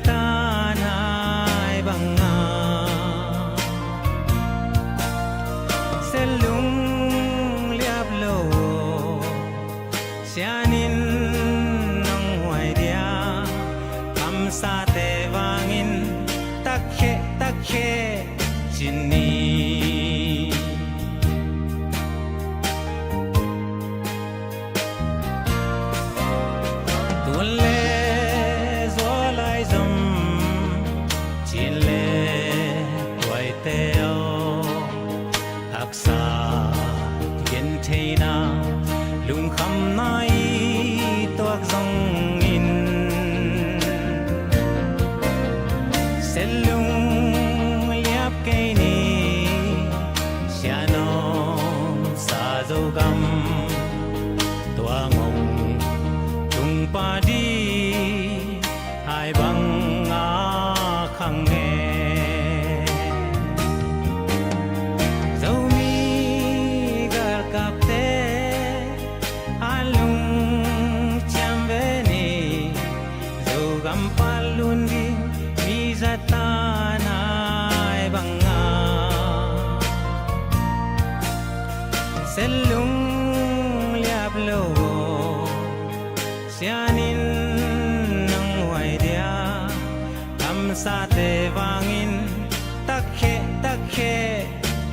tanay banga selung liap lo sianin nong hoài dia kam sa te wangin takhe takhe chini lung khăm nai toak dòng in sen lung liap cây ni siano sa dâu gam tua ngong tung pa đi hai băng a khang nghe dâu mi gar kap te gampalundi mizatanay banga selung liap lo sianin nang hoài dia kam sa te wangin takhe takhe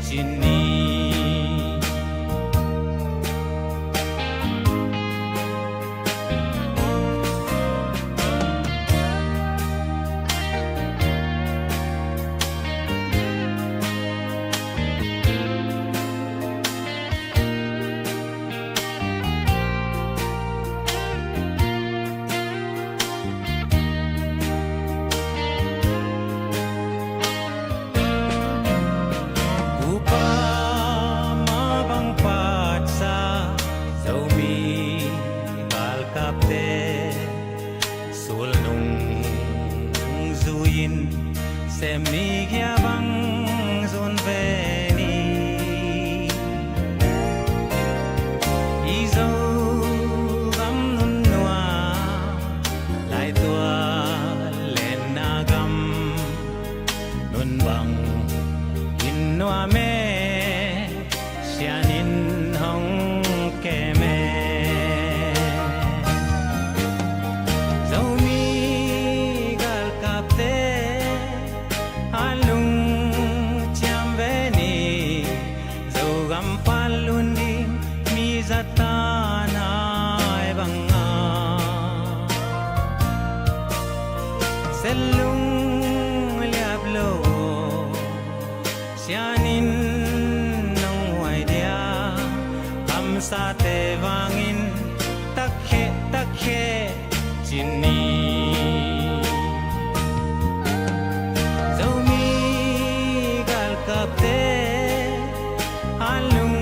chini xem mi kia băng dồn về ni y dâu gắm nun noa lại tua lên na gắm nun bằng in noa me sianin hong ke me dâu mi gal kap te gampalundi mizatanay banga selung liap lo sianin nong hoài dia kam sa te wangin takhe takhe chini dâu mi gal kap te alung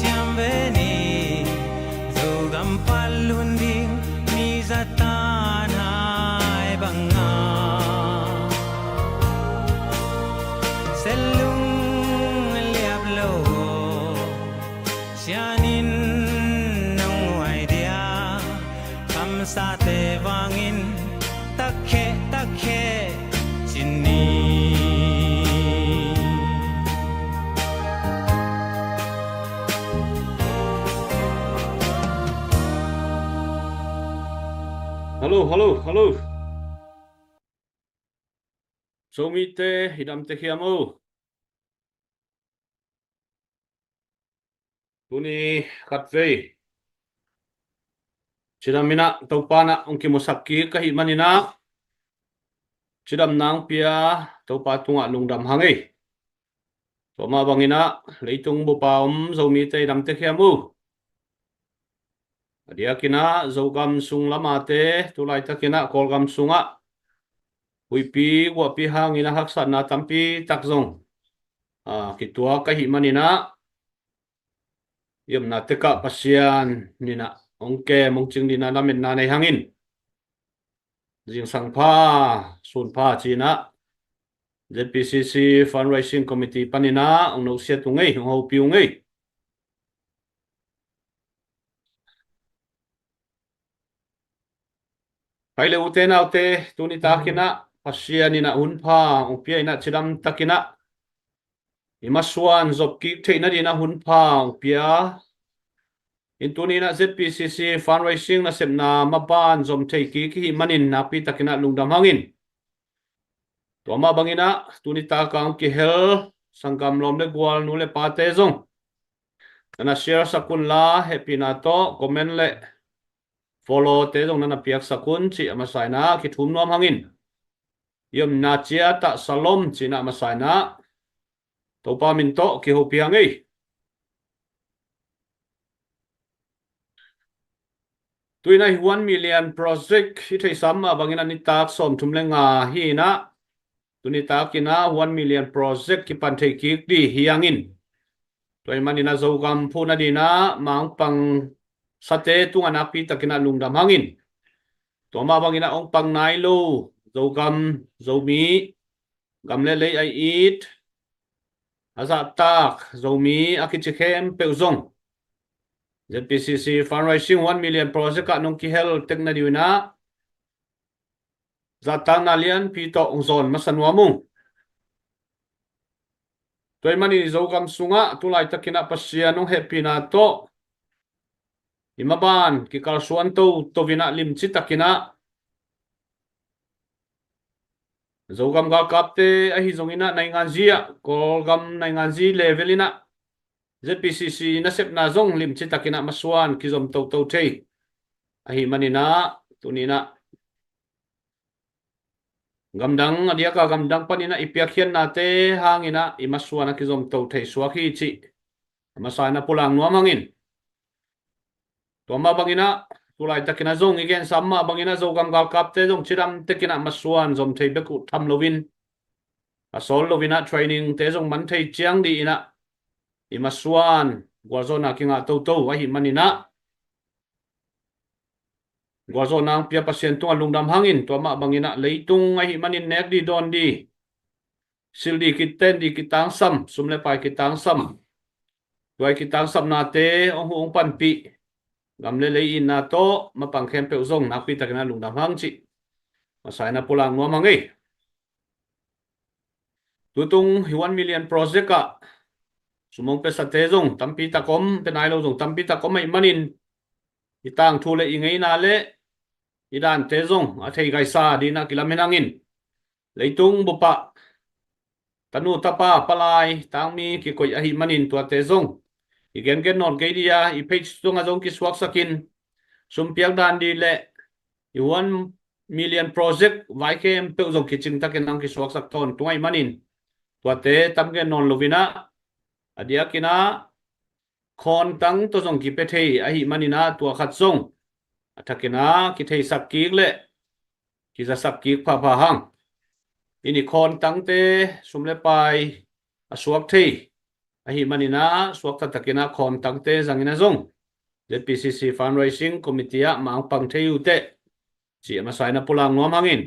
cham veni zo gampalundi mizatanay banga selung liap lo sianin nong hoài dia kam sa te wangin takhe takhe chini Hello. Somite hidam te khiamu. Tuni katve. Chidamina taupana onki mosaki kahimanina. Chidam nang pia taupa tunga lungdam hangi. Toma bangina leitung bupaum somite hidam te khiamu. Dia kina zogam sung lamate tulai takina kolgam sunga huipi wapi hangina haksana tampi takzong kitua kahimanina yamna teka pasian nina ongke mongching dina lamin na nei hangin jing sangpha sunpha china ZPCC fundraising committee panina ongno siatungei ho piungei Hai le ute na ute tuni takina pasian ina hunpa upia ina chidam takina imaswan zopki theina dina hunpa upia in tuni na ZPCC fundraising na semna maban zom theiki ki manin napi takina lungdam hangin toma bangina tuni takang ki hel sangam lom le gwal nu le pate zong na share sakun la happy na to comment le follow te zong na piak sakun chi amasai na ki thum nom hangin yom na chia ta salom chi na amasai na topa min to ki ho piang ei tuina 1 million project hi thei samma bangina ni tak som thum le nga hi na tuni takina 1 million project ki pan thei ki di hiangin toy manina zogam phuna dina mang pang sate tunga napi takina lungdam hangin toma bangina ong pang nai lo zogam zomi gamle le ai it aza tak zomi akichikhem peuzong ZPCC fundraising 1 million project ka nong ki hel tekna diuna zatang nalian pito ongzon masanwa mung toy mani zogam sunga tulai takina pasia nong happy na to imaban ki kalsuan to vina lim chi takina zogam ga kapte ahi zongina naingan zia kolgam naingan zi levelina ZPCC na sep na zong lim chi takina maswan ki zom to thei ahi manina tunina gamdang adia ka gamdang panina ipiakhian na te hangina imaswana ki zom to thei swaki chi masana pulang nuam hangin toma bangina tulai takina zong igen samma bangina zogam gal kapte zong chiram tekina maswan zom thei beku tham lovin asol lovina training te zong man thei chiang di ina imaswan gwazona kinga to wahi manina gwazona pia pasien tunga lungdam hangin toma bangina leitung ahi manin nek di don di sildi kiten di kitang sam sumle pai kitang sam tuai kitang sam na te ong pan pi gamle lei in na to mapang khem pe zong napi takina lungdam hang chi masai na pulang nuam hangai tutung 1 million project ka sumong pe sate zong tampi takom pe nai lo zong tampi takom mai manin itang thu le ingai na le idan te zong a thei gai sa di na kilamenangin leitung bupa tanu tapa palai tangmi ki koi ahi manin tua te zong igen gen non ge dia I page zong a zong ki swak sakin sum piang dan di le 1 million project vai kem pe zong ki ching takin nang ki swak sak ton tungai manin tua te tam gen non lovina adia kina khon tang to zong ki pe thei ahi manina tua khat zong athakina ki thei sak ki le ki za sak ki pha pha hang ini khon tang te sumle pai asuak thei ahi manina suak takina khon tang te zangina zong ZPCC fundraising committee a mang pang thei ute chi ma sai na pulang nuam hangin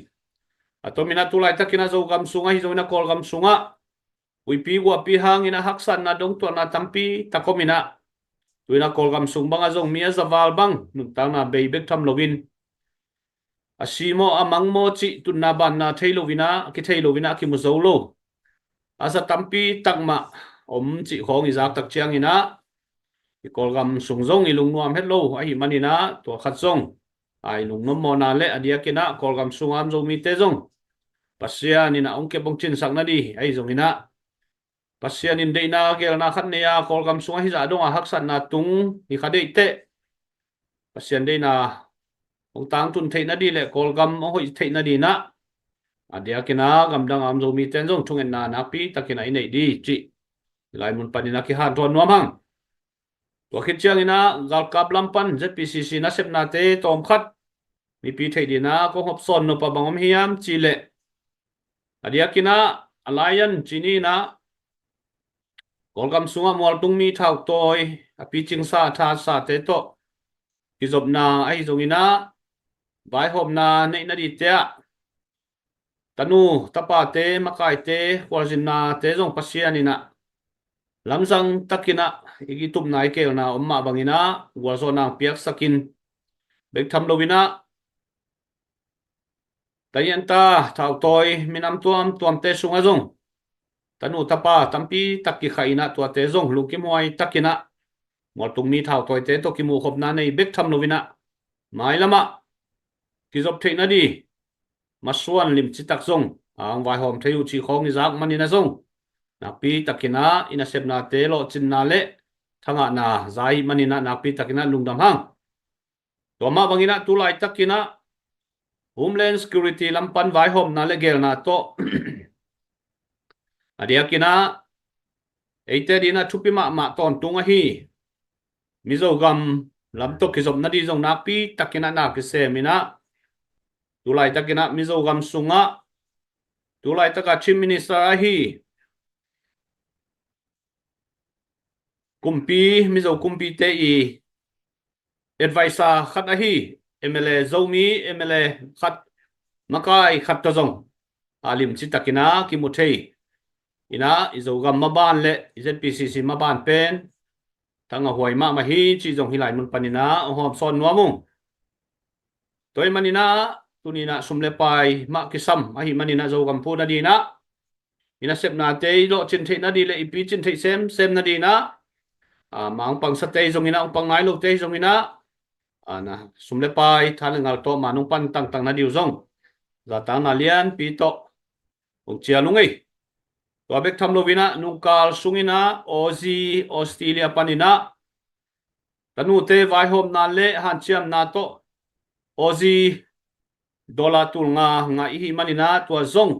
atomina tulai takina zogam sunga hi zona kolgam sunga uipi wa pi hangina haksan na dong to na tampi takomina tuina kolgam sungbanga zong mia zawal bang nutang na beibek tham lovin asimo amangmo chi tunna ban na theilovina ki theilovina ki muzolo asa tampi takma om chi khong izak tak chiang ina ki kolgam sungjong ilung nuam hello ahi manina to khat zong ai lung nom mona le adia kina kolgam sungam zo mi te zong pasia ni na ongke bongchin sakna di ai zong ina pasian in deina gel na khat neya kolgam sunga hi za dong a haksan na tung ni khade te pasian deina ong tang tun theina di le kolgam ong hoi theina di na adia kina gamdang am zo mi ten zong thungen na napi takina inei di chi lai mun panina ki han thon nuam hang to khit chiang ina gal kap lampan ZPCC na sep na te tom khat mi pi thei di na ko hop son no pa bangom hiam chi le adia kina alayan chini na kolgam sunga mual tung mi thau toy api ching sa tha sa te to ki zob na ai zongina vai hop na nei na di te tanu tapa te makai te kwalzin na te zong pasiani na lamsang takina igi tup nai ke na omma bangina wazo na piak sakin bek tham lovina tayen ta thau toy minam tuam te sunga zong tanu tapa tampi takki khaina tua te zong lukim hoi takina mol tung mi thau toy te to ki mu khop na nei bek tham lovina mai lama ki job theina di masuan lim chi tak zong ang vai hom theu chi khong ni zak manina zong nakpi takina ina sepna te lo chin na le thanga na zai manina nakpi takina lungdam hang toma bangina tulai takina Homeland Security lampan vai hom na le gel na to adia kina eite dina thupi ma ton tunga hi Mizogam lam to kizom na di zong nakpi takina na ki se mina tulai takina Mizogam sunga tulai taka chief minister hi kumpi mizo kumpi te i advisor khat a hi MLA zomi MLA khat makai khat to zong alim chi takina ki muthei ina izogam maban le ZPCC maban pen tanga huai ma hi chi zong hilai mun panina hom son nuamung toy manina tunina sumle pai ma kisam a hi manina zogam pu na dina ina sep na te lo chin thei na di le ipi chin thei sem na dina mang pang sa te zong ina pang ngai lo te zong ina na sumle pai thal ngal to manung pan tang na diu zong za tang na lian pi to ong chia lungai to bek tham lo vina nungkal sungina ozi Australia panina tanu te vai hom na le han chiam na to ozi dollar tul nga hi manina to zong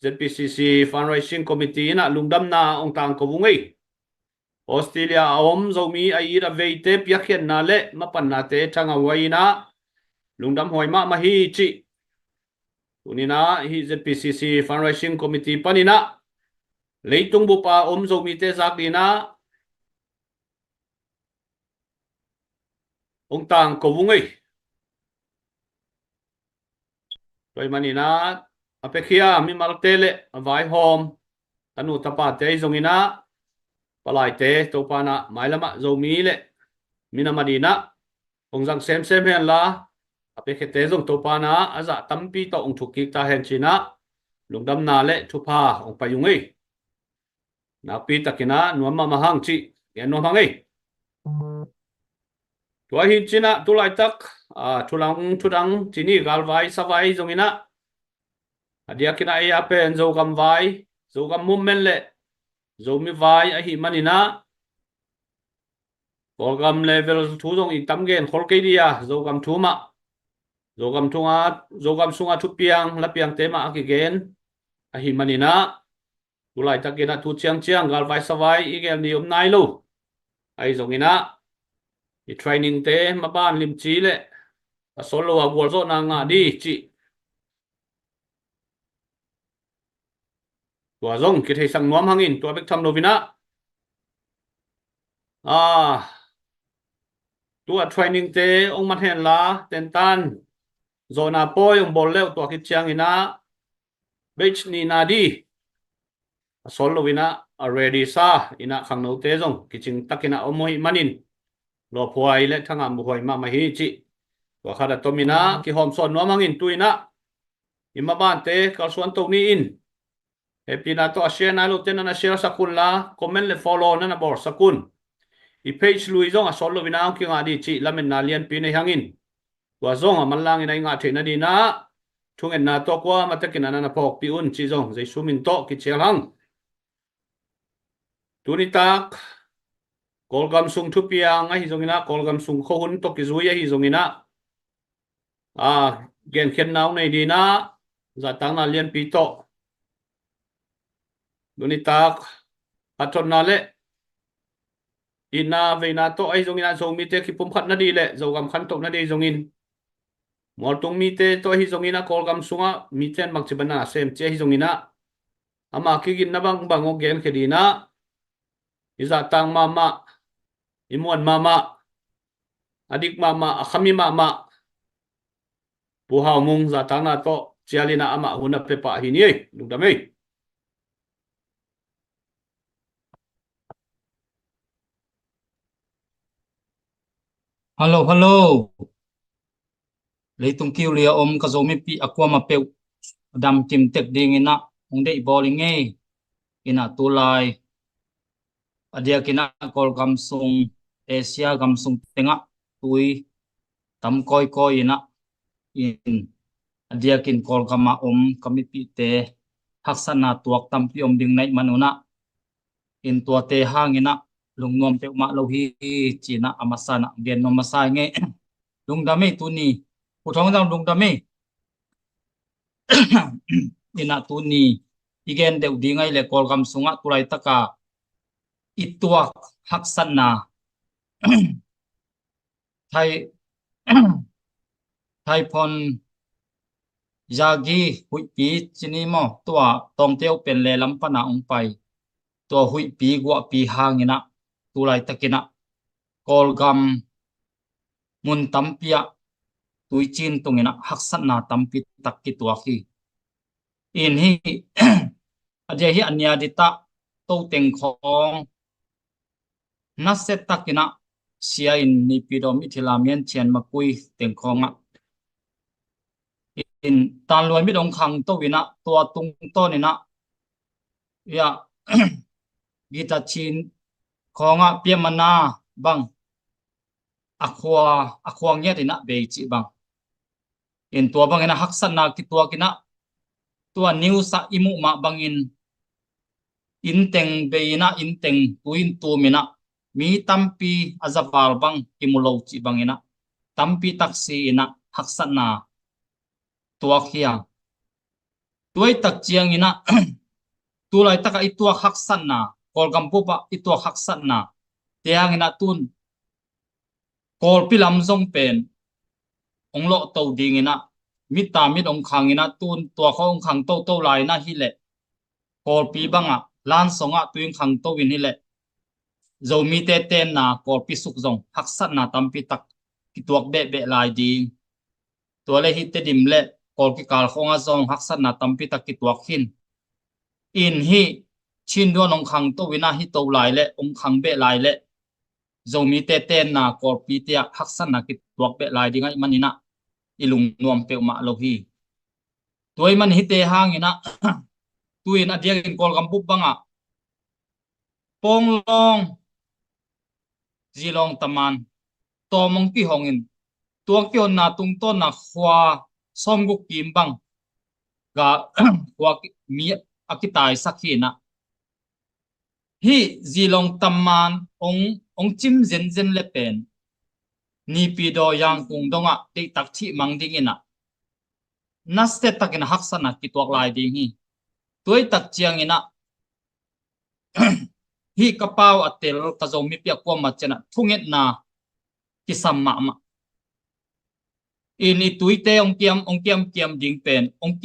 ZPCC fundraising committee na lungdam na ong tang ko bungai Australia om zomi ai ra veite piakhen na le mapan na te thanga waina lungdam hoi ma hi chi tunina hi ZPCC fundraising committee panina leitung bupa om zomi te zak dina ong tang ko bungai toy manina apekhia mi maltele vai hom tanu tapa te zongina palai te to pana mailama zomi le mina madina ong jang sem hen la apekhe te zong to pana aza tampi to ong thuki ta hen china lungdam na le thupa ong payungai na pi takina nuama mahang chi gen no mangai tua hi china tulai tak thudang chini galwai savai zongina adia kina ai apen zogam vai zogam mummen le zomi vai a hi manina Zogam level thu dong i tam gen khol ke dia zogam thu ma zogam sunga thu piang la piang te ma ki gen a hi manina tulai takina thu chiang gal vai savai i gel ni om nai lo ai zongina i training te ma ban lim chi le a solo a gol zo na nga di chi tua zong ki thei sang nuam hangin tua bek tham lovina tua training te ong man hen la ten tan zona poi ong bol leo tua ki chiang ina bech ni na di sol lovina ready sa ina khang no te zong ki ching takina omoi manin lo phuai le thangam bu hoi ma hi chi tua khada tomina ki hom son nuam hangin tuina ima ban te kal suan to ni in epina to share na lo ten na share sakun la comment le follow na na bor sakun i page lui zong a sol lovina ki nga di chi lamen na lian pi nei hangin tua zong a manlang ina nga thena di na thungen na to kwa matakina na pok pi un chi zong jai sumin to ki chelang tunitak kolgam sung thu piang a hi zongina kolgam sung khohun to ki zui a hi zongina gen khen naw nei di na za tang na lian pi to tunitak aton na le ina veina to ai zongina zomi te ki pum khat na di le zogam khan to na di zongin mol tung mi te to hi zongina kolgam sunga mi ten mak chibana sem che hi zongina ama ki gin na bang o gen khedina iza tang mama imuan mama adik mama akhami mama puhau mung za tang na to chialina ama huna pepa hi ni lungdam ei Hello, hello. lấy tung kêu lia ka zomi pi aqua ma peu dam kim tek ding ina ong dei bowling nge ina tulai adia kina kol gam sung Asia gam sung tenga tui tam koi koi ina in adia kin kol gama kami pi te haksana tuak tam pi ding nai manuna in tua te hangina lungnom pe ma lo hi china amasana gen no masai nge lungdame tuni puthong dam lungdame ina tuni igen deu dingai le kol gam sunga turai taka ituak haksana thai thai phon yagi hui pi chini mo tua tong teu pen le lam pana ong pai tua hui pi gwa pi hangina tulai takina kol gam mun tampia tui chin tungina haksana tampi takki tua khi in hi adia hi anya dita to teng khong naset takina sia in ni pidom ithilamian chen makui teng khonga in tan loi mi dong khang to wina tua tung to ni na ya gita chin khonga piamana bang akwa nge dina be chi bang in tua bang ina haksana ki tua kina tua news sa imu ma bangin inteng be ina inteng tuin tu mina mi tampi azapal bang imulo chi bang ina tampi taksi ina haksana tua khia tuai tak chiang ina tulai taka itua haksana kol gampu pa itua haksana tiang ina tun kol pilam zong pen onglo to ding ina mita mit ong khang ina tun tua khong khang to lai na hi le kol pi banga lan songa tuing khang to win hi le zo mi te ten na kol pi suk zong haksana tampi tak kituak be lai ding tua le hi te dim le kol ki kal khonga zong haksana tampi tak kituak hin in hi chin do nong khang to wina hi to lai le ong khang be lai le zomi te ten na kor pi te haksana ki tuak be lai dingai manina ilung nuam pe ma lo hi toy man hi te hangina tuin adia in kol gam pup banga pong long zilong taman to mong pi hongin tuak kyo na tung to na khwa som gu kim bang ga khwa mi akitai sakhina hi zilong taman ong chim zen le pen ni pi do yang kung donga te tak thi mang ding ina naste takin haksana ki tuak lai ding hi toy tak chiang ina hi kapau atel ka zo mi pia ko ma chena thunget na ki samma ma ini tuite ong kiam ding pen ong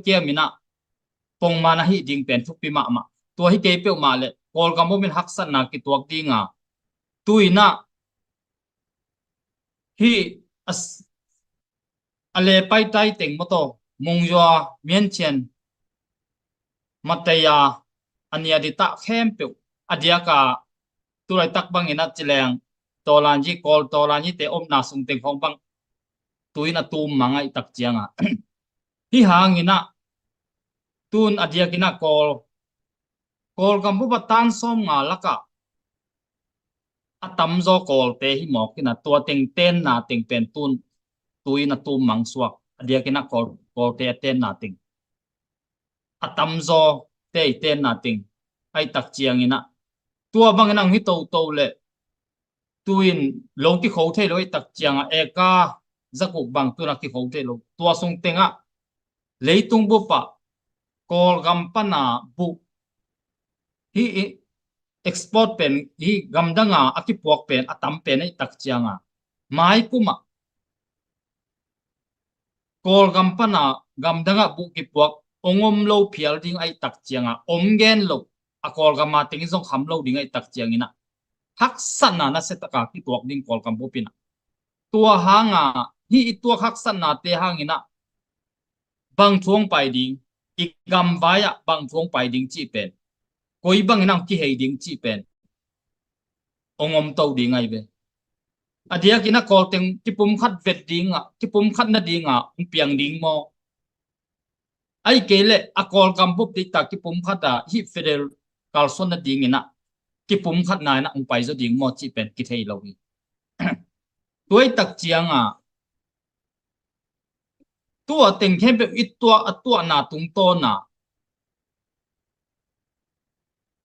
kiam ina pong mana hi ding pen thupi ma ma to hi ke pe ma le kol ga momin haksana ki tuak dinga tuina hi as ale pai tai teng moto mongyo mien chen mataya ania dita khem pe adia ka turai tak bang ina chileng tolanji kol tolanji te om na sung teng khong bang tuina tu mangai tak chianga hi hangina tun adia kina kol gambu batan som nga laka atam zo kol te hi mok kina tua teng ten na teng pen tun tuina tu mang suak adia kina kol te ten na teng atam zo te ten na teng ai tak chiang ina tua bang nang hi to le tuin long ki khou the loi tak chianga eka zakuk bang tu na ki khou the lo tua sung tenga leitung bu pa kol gam pana bu hi export pen hi gamdanga akipuak pen atam pen ai tak chianga mai kuma kol gam pana gamdanga bu ki puak ongom lo phial ding ai tak chianga omgen lo akol gama ting zong kham lo ding ai tak chiangina haksana na setaka ki tuak ding kol gam bu pina tua hanga hi tua haksana te hangina bang thuang pai ding igam baya bang thuang pai ding chi pen koi bang nang ki hei ding chi pen ongom to ding ai be adia kina call teng kipum khat vet dinga kipum khat na dinga piang ding mo ai kele a call kampuk ti ta kipum khata hi federal kalson na ding ina kipum khat na na pai zo ding mo chi pen ki thei lo hi tuai tak chianga tua teng khem pe it tua atua na tung to na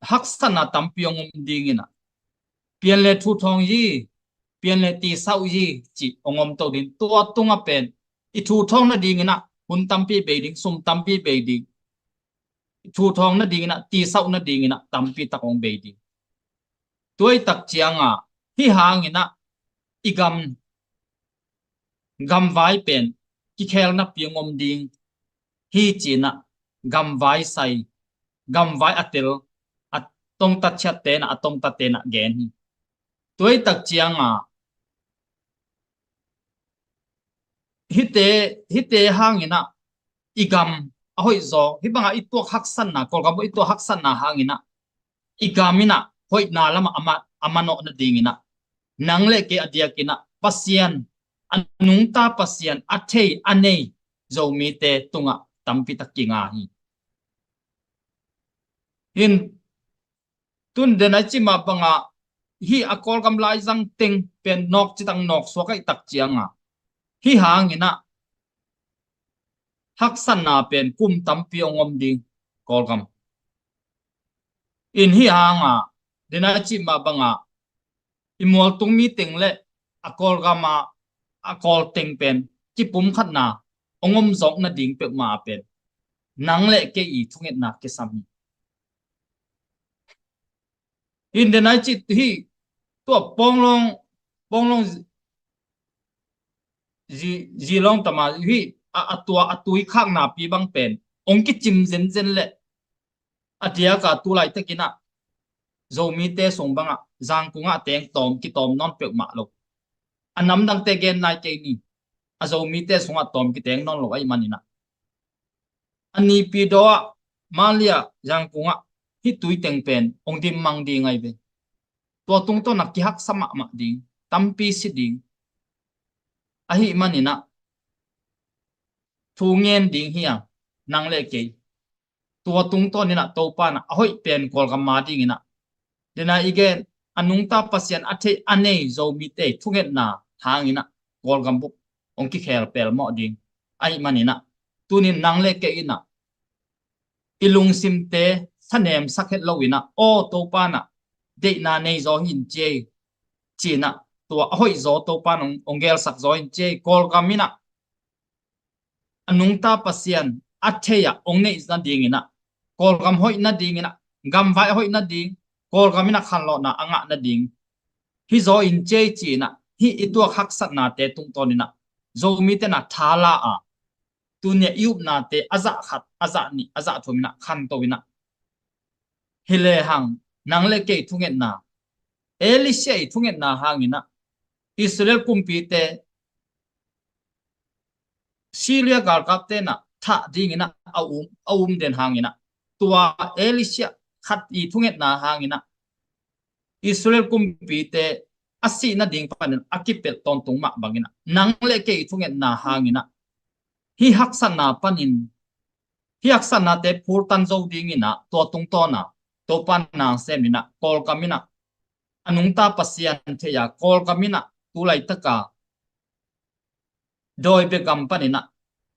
haksana tampiong ding ina pian le thu thong yi pian le ti sau yi chi ongom to din tua tunga pen I thu thong na ding ina hun tampi be ding sum tampi be ding thu thong na ding ina ti sau na ding ina tampi takong be ding tuai tak chianga hi hang ina igam gam vai pen ki khel na piangom ding hi china gam vai sai gam vai atel atong ta chat te na atong ta te na gen hi tuai tak chianga hite hang ina igam ahoi zo hi banga itu haksan na kol gam itu haksan na hang ina igamina hoi na lama amano na ding ina nangle ke adia kina pasian anung ta pasian athei anei zo mi te tunga tampi takinga hi hin tun denai chi ma banga hi akol gam lai jang teng pen nok chitang nok so kai tak chianga hi hang ina haksan na pen kum tampi ongom ding kol gam in hi hanga denai chi ma banga imol tung mi teng le akol gama akol teng pen ki pum khat na ongom zok na ding pe ma pen nang le ke I thunget na ke sami in the night hi to ponglong ji long tama hi atua atui khak na pi bang pen ong ki chim zen le atia ka tu lai takina zo mi te song banga jang kunga teng tom ki tom non pe ma lo anam dang te gen nai ke ni azo mi te songa tom ki teng non lo ai manina ani pi do malia jang kunga hi tui teng pen ong dim mang di ngai be to tung to nak ki hak sama ma ding tampi si ding ahi manina thu ngen ding hiya nang le ke to tung to ni na to pa na hoi pen kol gam ma ding ina dena igen anung ta pasian athe anei zo mi te thunget na hang ina kol gam bu ong ki khel pel mo ding ai manina tunin nang le ke ina ilung sim te sanem sakhet lo ina o to pa na de na nei zo hin che china tua hoi zo to pa nong ongel sak zo hin che kol gamina anung ta pasian atheya ong nei na ding ina kol gam hoi na ding ina gam vai hoi na ding kol gamina khan lo na anga na ding hi zo in che china hi itu hak sat na te tung to ni na zo mi te na thala a tu ne yup na te aza khat aza ni aza thumina khan to wina hile hang nang le ke thunget na Elisha thunget na hangina Israel kumpi te Syria gal kapte na tha dingina aum den hangina tua Elisha khat I thunget na hangina Israel kumpi te asi na ding panen akipel ton tung ma bangina nang le ke thunget na hangina hi haksan na panin hi haksan na te purtan zo dingina to tung to na to pan na semina kol kamina anung ta pasian theya kol kamina tulai taka doi be company na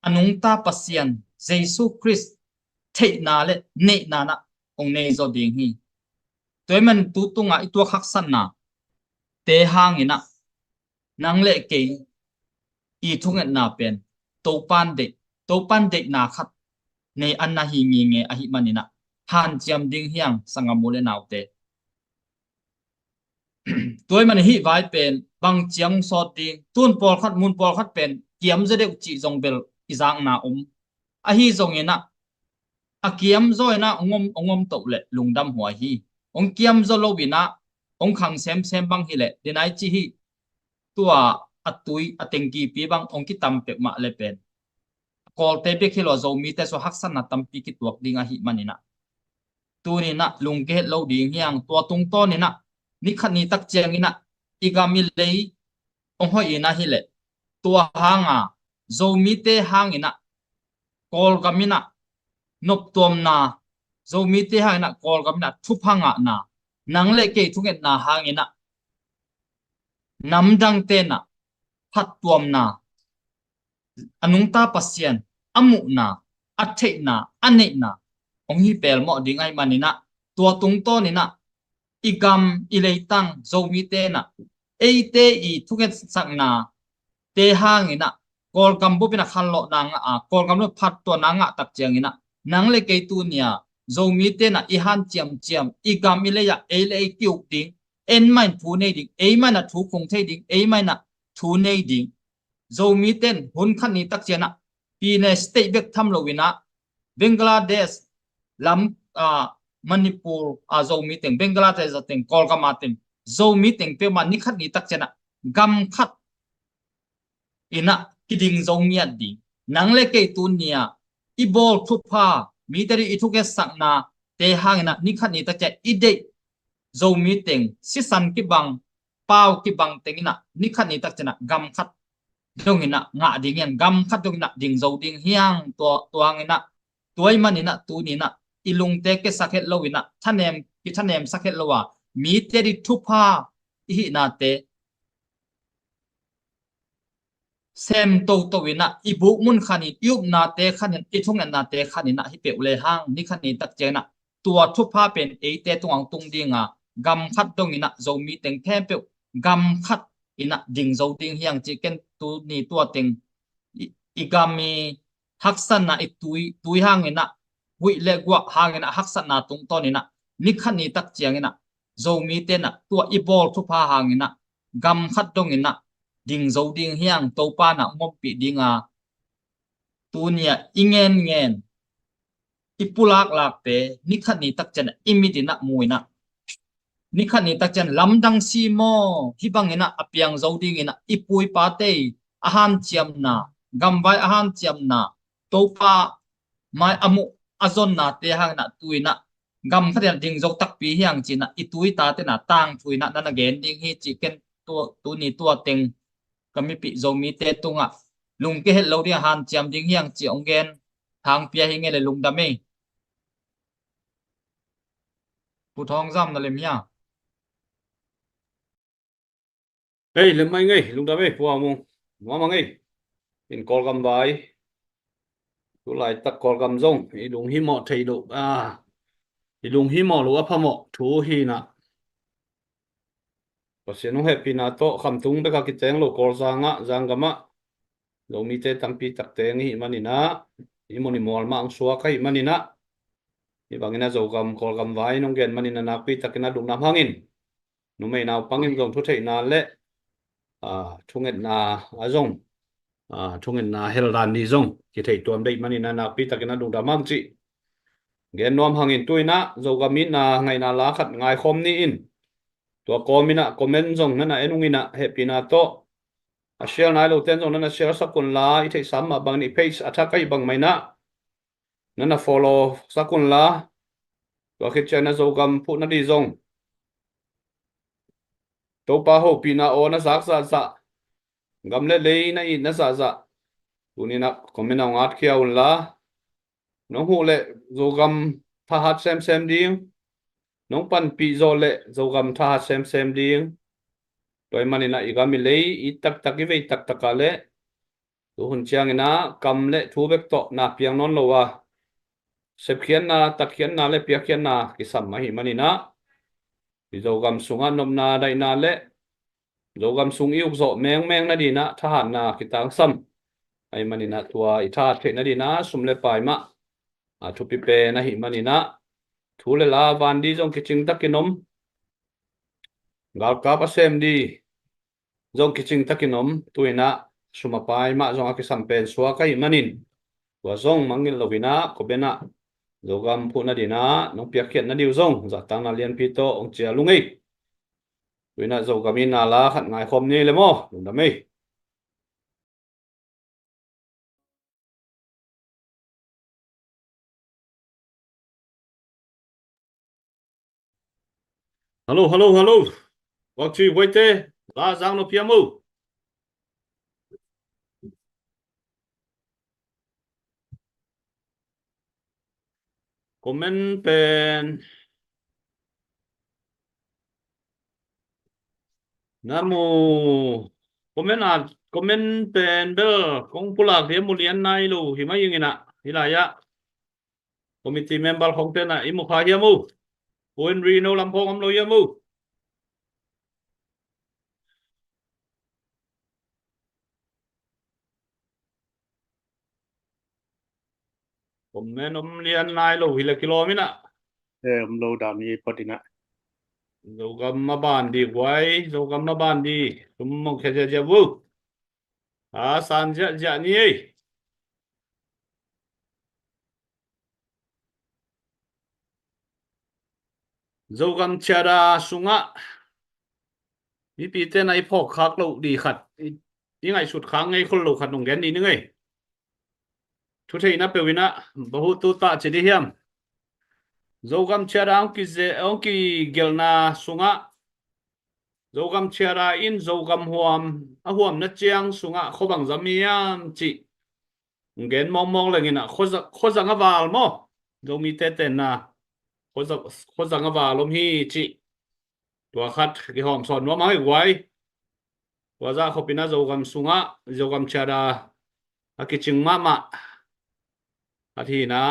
anung ta pasian Jesus Christ thei na le ne na na ong nei zo ding hi toy man tu tunga itu khaksan na te hangina nang le ke I thunget na pen to pan de na khat nei an na hi ngi nge a hi manina han chiam ding hiang sangamule naute toy man hi vai pen bang chiang so ti tun pol khat mun pol khat pen kiam je de chi jong bel izang na a hi jong ina a kiam zo na ongom to le lungdam hua hi ong kiam zo lo bina ong khang sem bang hi le dinai chi hi tua atui atengki pi bang ong ki tam pe ma le pen kol te be khilo zo mi te so haksan na tam pi ki tuak dinga hi manina tu ni na lungke lo ding hiang tua tung to ni na ni khat ni tak chiang ina igami lei ông hoi ina hi le tua hanga zo mi te hangina kol kamina nop tom na zo mi te hangina kol kamina thup hanga na nang le ke thunget na hangina namdang te na phat tuam na anung ta pasien amu na athe na ane na ong hi pel mo ding ai manina tua tung to ni na igam ileitang zo mi te na eite I thuget sak na te hangina kol kam bu pina khan lo na nga a kol kam lo phat to na nga tak chiang ina nang le ke tu nia zo mi te na I han chiam chiam igam ile ya ele kiu ding en main thu nei ding e mai na thu khong thei ding e mai na thu nei ding zo mi ten hun khan ni tak chiana pi ne state bek tham lo wina Bangladesh lam Manipur a zo mi teng Bangladesh a teng Kolkama teng zo mi teng pe man ni khat ni tak chiana gam khat ina kiding zo nia ding nang le ke tu nia I bol thu pha mi teri I thu ke sak na te hang na ni khat ni tak che I de zo mi teng si san ki bang pau ki bang teng ina ni khat ni tak chena gam khat dong ina nga ding yan gam khat dong ina ding zo ding hiang to ang ina tuai man ina tu ni na ilung te ke sakhet lo ina thanem sakhet lo wa mi teri thu pha hi na te sem to ina ibu mun khani yup na te khanin I thung na te khanina hi pe ule hang ni khani tak chena tua thu pha pen e te tuang tung dinga gam khat dong ina zo mi teng the pe gam khat ina ding zo ding hiang chi ken tu ni tua teng igami haksan na tui hang ina hui le gwa hang ina haksan na tung ton ina ni khani tak chiang ina zo mi te na tua I bol thu pha hang ina gam khat dong ina ding zo ding hiang to pa na ngom pi dinga tunia ingen ngen ipulak lak te ni khat ni tak chen imidina muina ni khat ni tak chen lamdang si mo hi bang ina apiang zo ding ina ipui pa te ahan chiam na gambai ahan chiam na to pa mai amu azon na te hang na tuina gam khat ding zo tak pi hiang china itui ta te na tang thuina na gen ding hi chicken tu ni tua teng kami pi zo mi te tunga lung ke hello dia han chiam ding hiang chi ong gen thang pia hi nge le lung dame pu thong jam na lem ya Hey, lem mai ngai lung da be pu amung ma ngai in kol gam vai tu lai tak kol gam zong I lung hi mo thei lo I lung hi mo lo apha mo thu hi na pasien no happy na to kham tung be ka ki teng lo kol zanga zangama lo mi te tampi tak te ni manina I moni mol ma ang suwa kai manina I bangina zo gam kol gam vai nong gen manina na pi takina dum nam hangin no mai naw pangin zong thu thei na le thunget na azong thungen na helran ni zong ki thei tuam dei manina na pi takina dum da mang chi gen nom hangin tuina zo ga min na ngai na la khat ngai khom ni in to komina comment zong na enungina happy na to a share na lo ten zong na share sakun la I thei sam ma bang ni page athakai bang mai na follow sakun la to khit chana zo gam phu na di zong to pa ho pi na o na sak sa gam le na I na sa tunina komina ngat khia un la nong hu le zo gam tha hat sem ding nong pan pi zo le zo gam tha hat sem ding toy manina igami le I tak tak I ve tak takale tu hun chiang ina kam le thu bek to na piang non lo wa sep khian na tak khian na le pia khian na ki sam ma hi manina I zo gam sunga nom na dai na le zo gam sung iuk zo meng na di na tha han na ki tang sam ai manina tua I tha the na di na sum le pai ma thu pi pe na hi manina thu le la van di jong ki ching takinom gal ka pa sem di jong ki ching takinom tuina suma pai ma jong ki sam pen suwa kai manin wa jong mangil lovina ko bena jogam phu na dina nong pia khian na diu jong za tang na lian pi to ong chia lungai tuina jogamin na la khat ngai khom ni le mo lung da mei hello Wak chi wait te la jang no pia mu comment pen namu comment pen bel kong pulak dia mulian nai lu hima yingina hilaya committee member khong tena imu kha hiamu Oin Rino Lampong am lo yamu comment lian nai lu hila kilomina lâu đào ni patina dấu gam ma ban đi quay dấu gam ma ban đi chúng mong khe ja vu san ja ni dấu gam chara sunga mi pi te nai phok khak lo đi khat ni ngai sut khang ngai khol lo khat nong gen đi ni ngai thu thei na pe wina bahu tu ta che di hiam dấu gam chara ông ki gelna sunga dấu gam chara in dấu gam huam na chiang sunga khobang zamiam chi gen mong là ngina khoza nga val mo do mi te ten na khoza nga val lom hi chi tua khat ki hom son wa mai wai wa za khopina zo gam sunga zo gam chara akiching mama athi na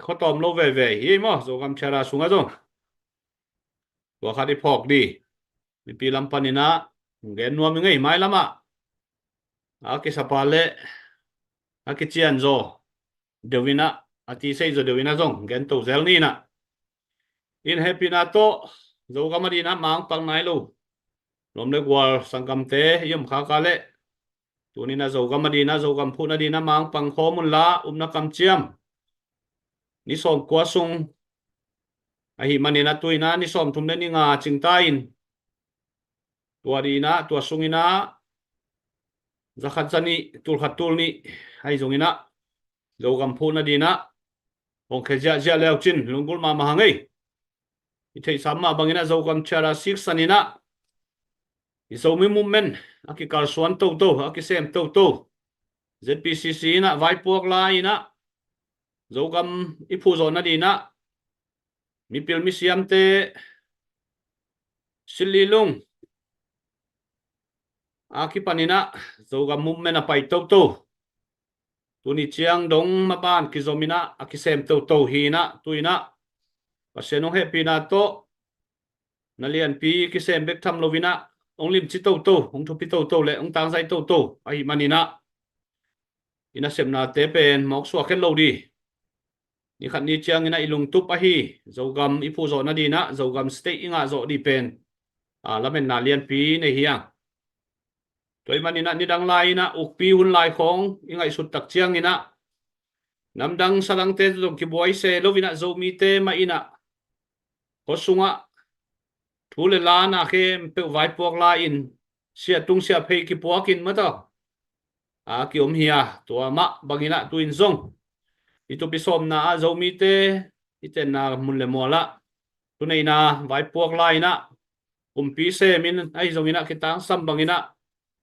khotom lo ve hi mo zo gam chara sunga zo tua khat di phok di mi pi lam panina gen nuam ngai mai lama akisapale akichian zo dewina ati sei zo dewina zong gen to zel ni na in happy na to zo gamadi na mang pang nai lo lom le gwal sangam te yum kha ka le tuni na zo gamadi na zo gam phu na di na mang pang khomun la na kam chiam ni som kwa sung a hi mani na tuina ni som thum le ni nga chingtain tua di na tua sungina zakhat chani tul khatul ni hai zongina zo gam phu na di na ong khe ja leo chin lungul ma hangai i thei samma bangina zo gam chara 6 anina i so mi movement aki kal suan to aki sem to ZPCC na vai puak la ina zo gam i phu zo na di na mi pil mi siam te sililung aki panina zo gam movement a pai to tuni chiang dong ma ban ki zomina aki sem to hi na tuina pasenong happy na to nalian pi ki sem bek tham lovina ong lim chi to ong thu pi to le ong tang sai to ai manina ina sem na te pen mok suwa khen lo di ni khat ni chiang ina ilung tup a hi zogam i phu zo na di na zogam stay inga zo di pen lamen na lian pi ne hiang toy manina ni dang lai na ukpi hun lai khong ingai sut tak chiang ina namdang salang te zo ki boy se lovina zo mi te ma ina ko sunga thule la na khem pe vai pok la in sia tung sia phei ki puakin ma to ki om hia to ma bangina tuin zong itu pisom na zo mi te iten na mun le mola tu nei na vai pok la ina pi se min ai zongina ki tang sam bangina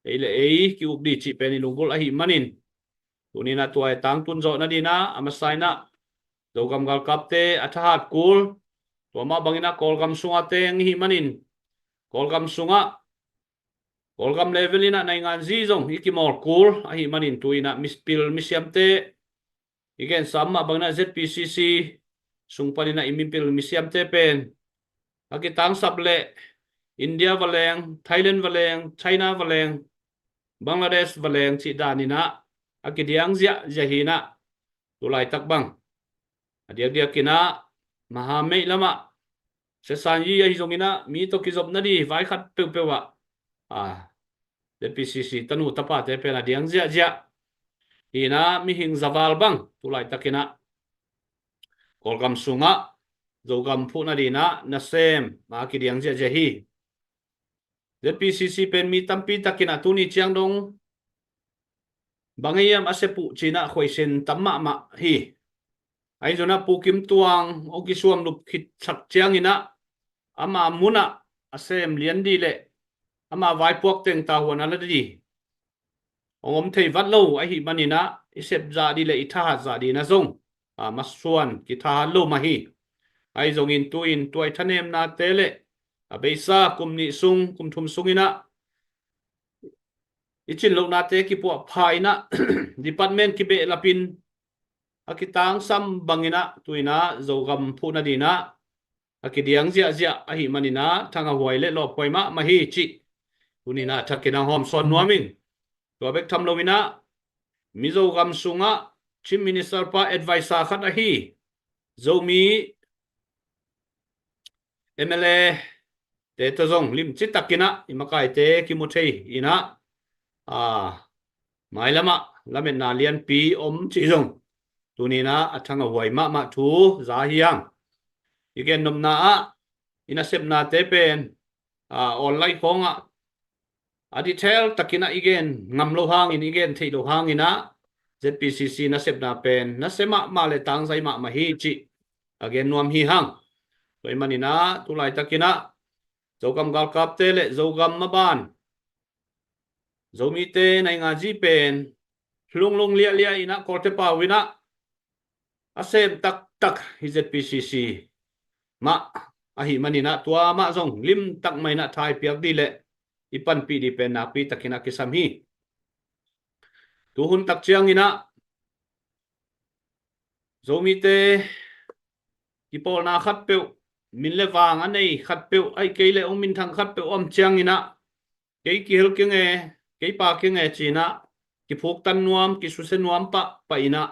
ele ki uk di chi pen lungul a hi manin tunina tuai tang tun zo na di na amasai na zo gam gal kapte athat kul to ma bangina kolgam sunga teng hi manin kolgam sunga kolgam level ina nai ngan zi zong ikimol kul a hi manin tuina mispil misiam te igen samma bangna ZPCC sungpanina imimpil misiam te pen akitang sable India valeng Thailand valeng China valeng Bangladesh valeng chi danina akidiang zia jahina tulai takbang dia kina mahamei lama sesanyi ai zongina mi to kizop na di vai khat pe wa DPCC tanu tapa te pe la diang zia ina mi hing zawal bang tulai takina kolgam sunga zogam phu na dina na sem ma kidiang zia hi ZPCC pen mi tampi takina tuni chiang dong bangayam asepu china khoisen tamma ma hi ai zona pukim tuang okisuam lup khit chak chiang ina ama muna asem lian di le ama vai puak teng ta hona la di ongom thei vat lo ai hi manina isep za di le itha za di na zong mà xuân ki tha lu ma hi ai zong in tuai thanem na tele bây giờ kum ni sung kum thum sungina ichin lo na te ki po phai na department ki be lapin akitang sam bangina tuina zogam phuna dina akidiang zia ahi manina thanga huaile lo poima mahi chi tunina thakina hom son nuamin to bek tham lowina mizo gam sunga chief minister pa advisor khat ahi zomi MLA te tazong lim chitakina imakai te kimuthei ina mai lama lamen na lian pi chi zong tunina athanga huaima ma thu za hiang igen nomna ina sepna te pen online khonga detail takina igen ngam lo hang in igen thei lo hang ina ZPCC na sepna pen na sema ma le tang sai ma hi chi again nuam hi hang toy manina tulai takina zogam gal kap te le zogam ma ban zomi te nai nga ji pen lung lia ina korte pa wina asem tak hi ZPCC ma ahi manina tua ma zong lim tak mai na thai piak di le ipan pi di pen na pi takina kisam hi tu hun tak chiang ina zomi te kipol na khat pe min le wang anei khat pe ai ke le ong min thang khat pe om chiang ina ke ki hel ke nge ke pa ke nge china ki phok tan nuam ki su se nuam pa ina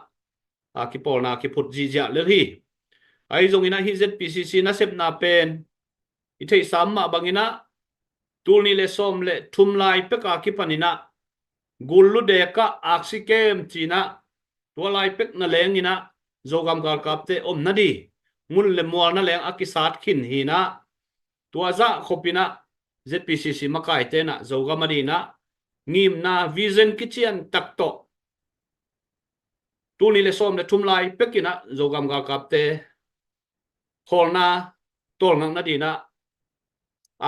kipol na ki phut ji ja le hi ai zong ina hi ZPCC na sep na pen i thei sam ma bangina tul ni le som le thum lai pe ka ki panina gullu de ka aksikem china to lai pek na leng ina zogam gal kap te om na di ngun le mual na leng akisat khin hi na tua za khopina ZPCC makai te na zogam adina ngim na vision kichian takto tul ni le som le thum lai pekina zogam gal kap te holna tol ngang na dina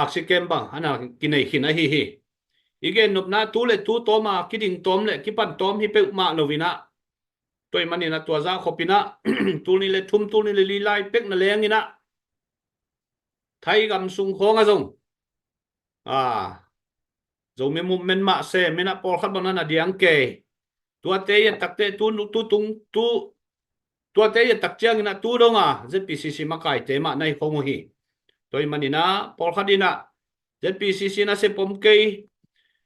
aksikem bang ana kinai khina hi igen nopna tu le tu toma kiding tom le kipan tom hi pe ma lovina toy manina tua za khopina tu ni le thum tu ni le li lai pek na leng ina thai gam sung khonga zong zomi movement ma se mena por khat banana diang ke tua te ya takte tu tung tu tua te ya tak chiang ina tu donga ZPCC makai te ma nai khomu hi toy manina por khadina ZPCC na se pom ke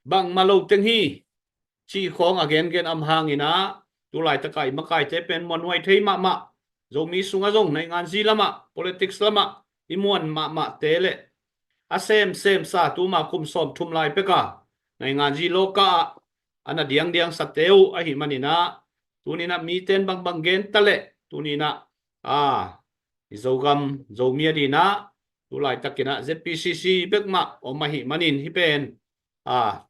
bang malo teng hi chi khong again gen am hang ina tu lai takai makai te pen mon wai thei ma zomi sunga zong nai ngan ji lama politics lama imuan ma te le sem sa tu ma kum som thum lai peka nai ngan ji loka ana diang sateu a hi manina tunina mi ten bang gen tale tunina zogam zomia dina tu lai takina ZPCC bekma o mahi manin hi pen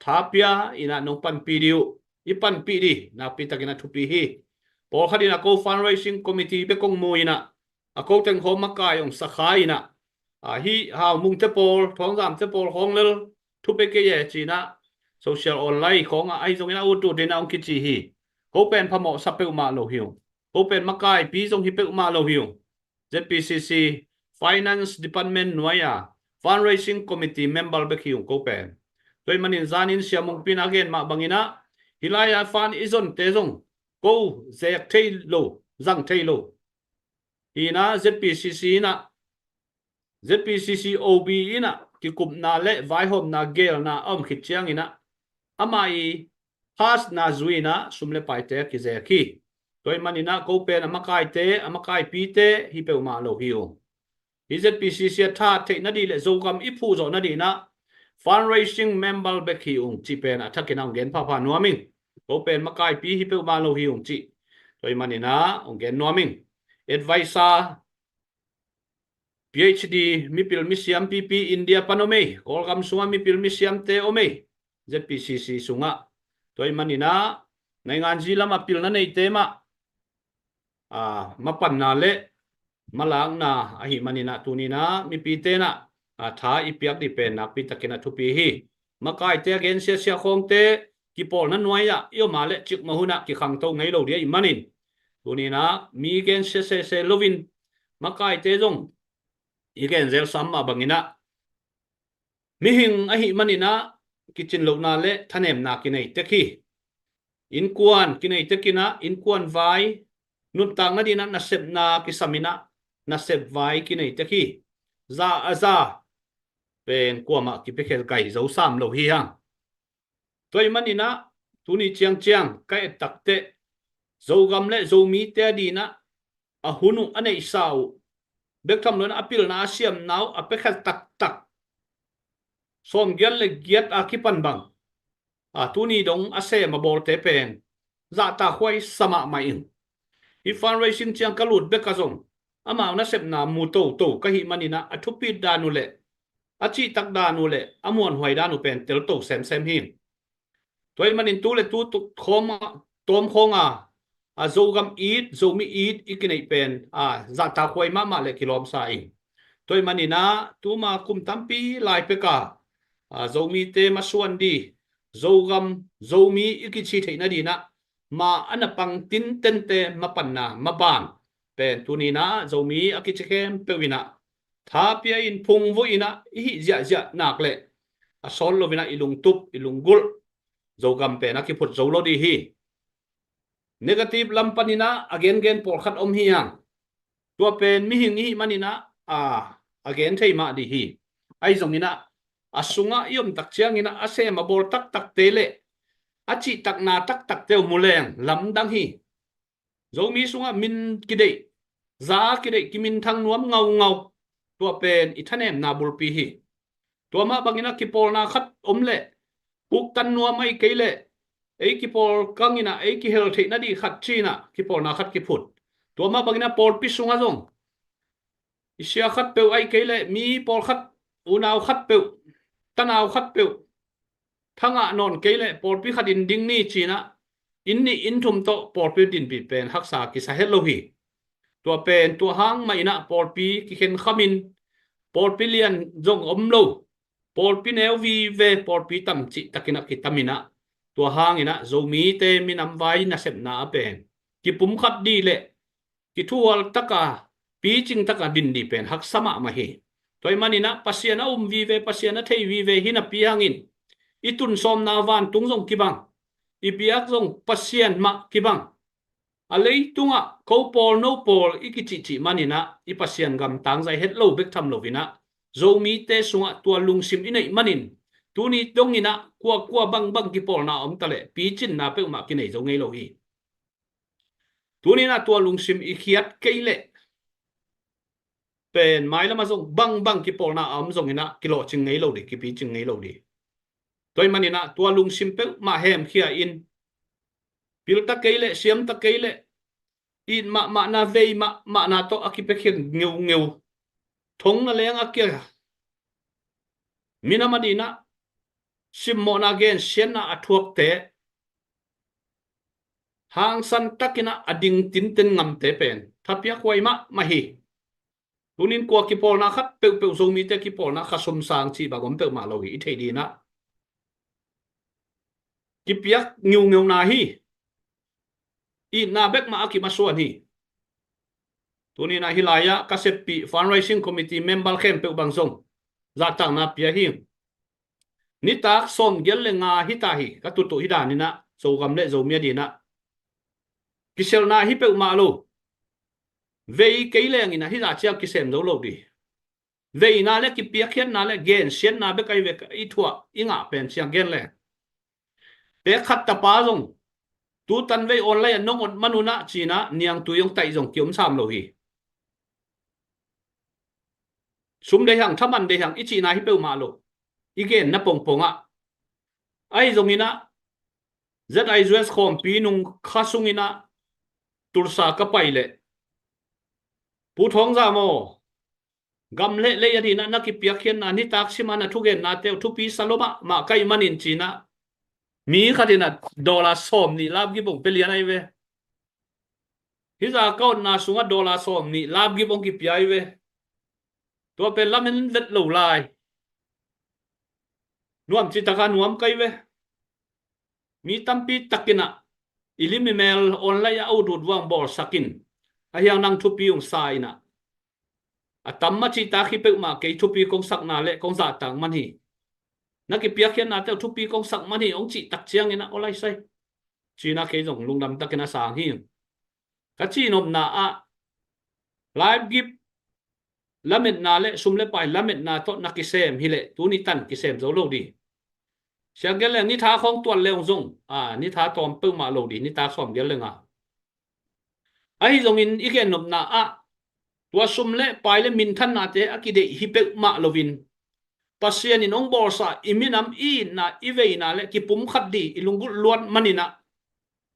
thapia ina nongpan pidiu ipan pidi na pitakina thupi hi por khadina ko fundraising committee be kong moina ko teng ho makai ong sakhaina hi haw mung te pol thong jam te pol hong lel thupe ke ye china social online khong ai jong ina u tu dina ong kichi hi ko pen phamo sapeu ma lo hiu ko pen makai pi jong hi pe ma lo hiu ZPCC finance department noya fundraising committee member be hiu ko pen toy manin zanin siamong pin again ma bangina hilaya fan izon tezong ko zek thei lo zang thei lo ina ZPCC OB ina ki kup na le vai hom na gel na khit chiang ina amai has na zuina sumle pai te ki zeki toy manina ko pen amakai te amakai pi te hi pe ma lo hiu ZPCC tha the na di le zogam ipu zo na di na fundraising member be khi ung chi pen athakina gen pha nuaming ko pen makai pi hi pe ma lo hi ung chi toy manina ung gen nuaming advisor PhD mipil misiam PP India panome kolgam sunga mipil misiam te ome ZPCC sunga toy manina nai ngan ji lama pil na nei te ma mapan na le malang na ahi manina tunina mi pi te na tha ipiak di pen na pi takina thupi hi makai te gen sia khong te ki pol na noya yo ma le chik mahuna ki khang to ngai lo dia imanin tuni na mi gen se lovin makai te jong igen zel sam ma bangina mi hing a hi manina kitchen lo na le thanem na kinai te khi in kuan kinai te kina in kuan vai nun tang na dina na sep na kisamina na sep vai kinai te khi za aza pen kuama ki pekhel kai zo sam lo hi hang toy manina tuni chiang kai takte zo gam le zo mi te dina a hunu anei sau bek tham lon apil na siam naw a pekhel tak som gyal le giat a kipan bang a tuni dong ase ma bol te pen za ta khwai sama mai in i fundraising chiang kalut bek ka zong ama na sep na mu to ka hi manina a thupi danu le a chi tak danu le amon hwai danu pen tel to sem hi toy manin tu le tu khom tom khonga a zo gam eat zo mi eat ikinai pen a za ta khwai ma le kilom sa in toy manina tu ma kum tampi lai pe ka zo mi te ma suan di zo gam zo mi ikichi theina di na ma anapang tin ten te ma panna ma ban pen tunina zo mi akichi kem pe wina tha pia in phung vo ina hi ja nak le a sol lo wina ilung tup ilung gul zo gam pe na ki phut zo lo di hi negative lampanina again gen por khat om hi yang tua pen mi hing hi manina again thei ma di hi ai zong ina asunga yom tak chiang ina ase ma bol tak tele achi tak na tak teu muleng lam dang hi zomi sunga min kidei za kidei kimin thang nuam ngau tua pen ithanem na bulpi hi tua ma bangina kipol na khat omle puk tan nuam ai keile ei kipol kangina ei ki hel theina di khat china kipol na khat ki phut tua ma bangina pol pi sunga zong isia khat peu ai keile mi pol khat unaw khat peu tanaw khat peu thanga non keile por pi khatin ding ni china inni in thum to por pi din pi pen haksa ki sa hello hi tua pen tua hang mai na por pi ki khen khamin por pi lian jong om lo por pi neu vi ve por pi tam chi takina ki tamina tua hang ina zomi te minam vai na sep na pen ki pum khat di le ki thual taka pi ching taka din di pen hak sama ma hi toy manina pasiana vi ve pasiana thei vi ve hina pi hangin itun som na van tung zong kibang ibiak zong pasien ma kibang alei tunga ko pol no pol ikichi manina i pasien gam tang zai het lo bek tham lovina zomi te sunga tua lungsim inei manin tuni dongina kwa bang ki pol na om tale pi chin na pe ma ki nei zo ngei lo hi tuni na tua lungsim i khiat keile pen mai lama zong bang ki pol na om zong ina kilo ching ngei lo di ki pi ching ngei lo di toy manina tua lung simpe ma hem khia in pil ta keile siam ta keile in ma na vei ma na to akipekhen ngeu thong na leng akia mina madina sim mo na gen sian na athuak te hang san takina ading tin ten ngam te pen thapia kwai ma hi tunin ko ki pol na khat pe zo mi te ki pol na khasum sang chi ba gom pe ma lo hi thei di na kipiak ngeu na hi i na bek ma aki masuan hi tuni na hilaya kasepi fundraising committee member khem pe bang zong za tang na pia hi ni tak som gel le nga hi ta hi ka tu hi da ni na so gam le zo mia di na kisel na hi pe ma lo vei keileng ina hi za chia kisem zo lo di vei na le kipiak khian na le gen sian na be kai ve i thua inga pen chiang gen le te khat ta pa zong tu tan vei online nong on manuna china niang tu yong tai zong kiom sam lo hi sum de hang thaman de hang ichi na hi pe ma lo igen na ponga ai zong ina ZIUS khom pi nung khasung ina tursa ka paile pu thong za mo gam le ya di na ki pia khian na ni tak sima na thu gen na te thu pi saloma ma kai manin china mi khatina dollar som ni lab gi bong pelian ai ve hiza account na sunga dollar som ni lab gi bong ki pi ai ve to pe lamen vet lo lai nuam chi taka nuam kai ve mi tampi takina ilimimel online audut wang bor sakin ahyang nang thupi ong sai na atamma chi ta khi pe ma ke thupi kong sak na le kong za tang man hi na ki pia khian na te thupi kong sak man hi ong chi tak chiang ina olai sai chi na ke jong lungdam takina sang hi ka chi nop na a live gip lamet na le sumle pai lamet na to na kisem hi le tu ni tan kisem zo lo di sia gel ni tha khong tuan leong zong ni tha tom pe ma lo di ni ta som gel lenga ai zong in igen nop na a tua sumle pai le min than na te akide hi pe ma lovin pasian in ong bor sa iminam i na ive na le ki pum khat di ilungul luan manina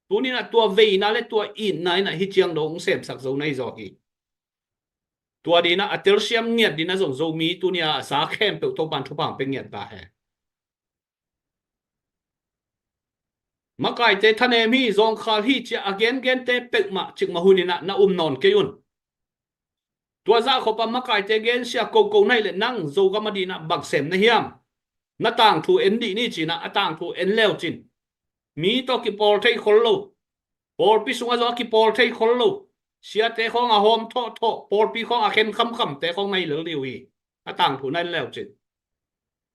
tu ni na tua ve na le tua i na hi chiang do ong sem sak zo nai zo hi tua đi na atel siam nghiệt đi na zong zo mi tu nia sa khem pe to ban thu pang pe nghiệt ta he ma kai te thane mi zong khal hi chi again gen te pe ma chik ma hunina na non ke yun tua za kho pa ma kai te gen sia ko nai le nang zo ga ma di na bak sem na hiam na tang thu en di ni chi na atang thu en leo chin mi to ki por thei khol lo por pi sunga zo ki por thei khol lo sia te khong a hom tho por pi khong a khem kham te khong ngai lo liwi atang thu nai leo chin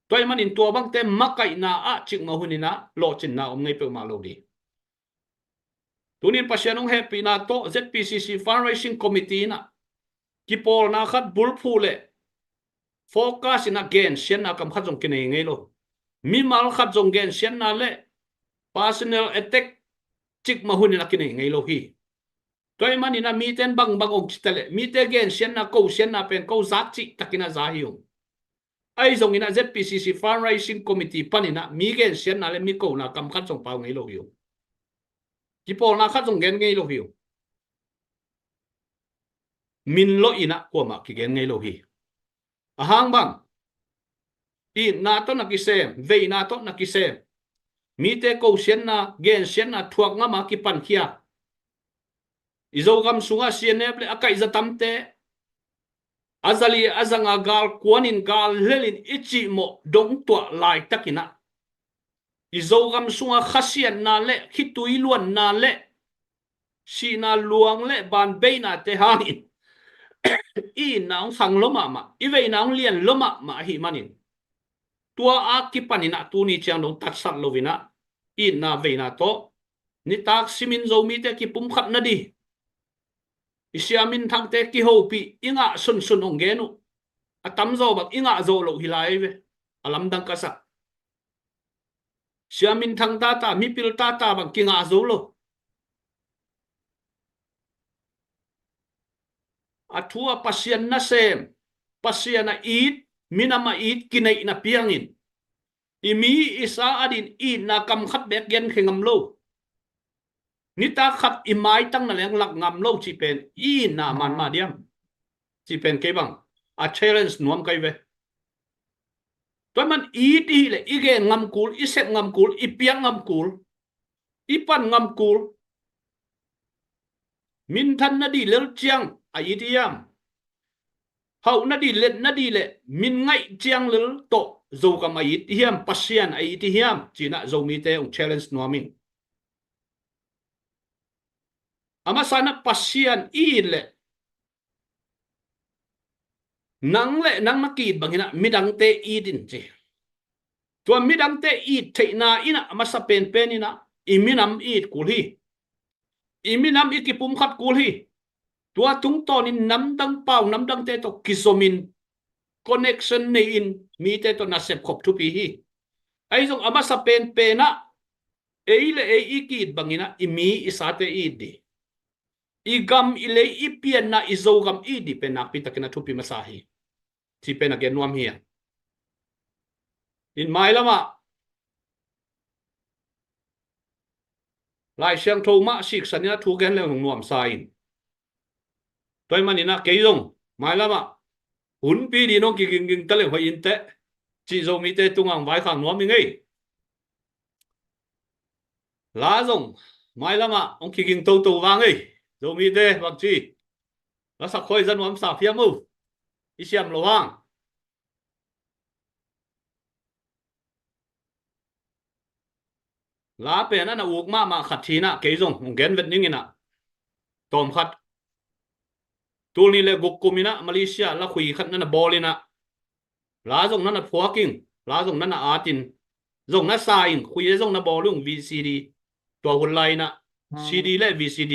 toy man in tua bang te makai na a chik ma hunina lo chin na om ngai pe ma lo di tunin pasianong happy na to ZPCC fundraising committee na ki pol na khat bul phu le focus in again sian na kam khat jong kinai ngai lo mi mal khat jong gen sian na le personal attack chik ma hunina kinai ngai lo hi toy man ina mi ten bang ok chitale mi te gen sian na pen ko zak chi takina za hiung ai zong ina ZPCC fundraising committee panina mi gen sian na le mi ko na kam khat jong pau ngai lo hiu ki pol na khat jong gen ngai lo hiu min lo ina ko ma ki gen ngai lo hi ahang bang i na to na ki sem ve na to na ki sem mi te ko sian na gen sian na thuak nga ma ki pan khia izo gam sunga sianep le akai za tamte azali azanga gal kwanin gal lelin ichi mo dong tua lai takina izo gam sunga khasian na le khitui luan na le si na luang le ban beina te hanin i naung sang loma ma i ve naung lian loma ma hi manin tua a ki panina tu ni chang dong tat sat lovina i na ve na to ni tak simin zo mi te ki pum khat na di isiamin thang te ki ho pi inga sun ong genu atam zo bak inga zo lo hilai ve alam dang ka sa siamin thang ta mi pil ta bak kinga zo lo athua pasian na sem pasian na it minama it kinai na piangin imi isa adin i na kam khat bek gen khengam lo nita khat imai tang na leng lak ngam lo chi pen i na man ma diam chi pen ke bang a challenge nuam kai ve toy man i ti le i ge ngam kul i sep ngam kul i piang ngam kul i pan ngam kul min than na di lel chiang a i diam hau na di le min ngai chiang lel to zo ka mai hiam pasian a i ti hiam china zo mi te ong challenge nuamin ama sana pasian i le nang na ki bangina midang te i din che tua midang te i te na ina ama sa pen ina iminam i kul hi iminam i ki pum khat kul hi tua tung ton in nam dang pau nam dang te to kisomin connection nei in mi te to na sep khop thu pi hi ai jong ama sa pen na ei le ei i ki bangina imi isate i di igam ile ipian na izogam i di pen na pitakina thu pi masahi ti pen again nuam hi in mai lama lai siang tho ma sik sania thu gen le nuam sain toy manina ke yong mai lama hun pi di no ki ging tale hoi in te chi zo mi te tungang vai khang nuam mi ngei la zong mai lama ong ki ging to wang ei zo mi te bak chi la sak khoi zan nuam sa phiam mu i siam lo wang lá pe na uk ma khát thi na cái dòng gen vet ning ina tom khát tul ni le guk kumina Malaysia la khui khát na bolina lá dòng na phua king lá dòng na atin dòng na sain khui dòng na bolung VCD tua hun lai na CD le VCD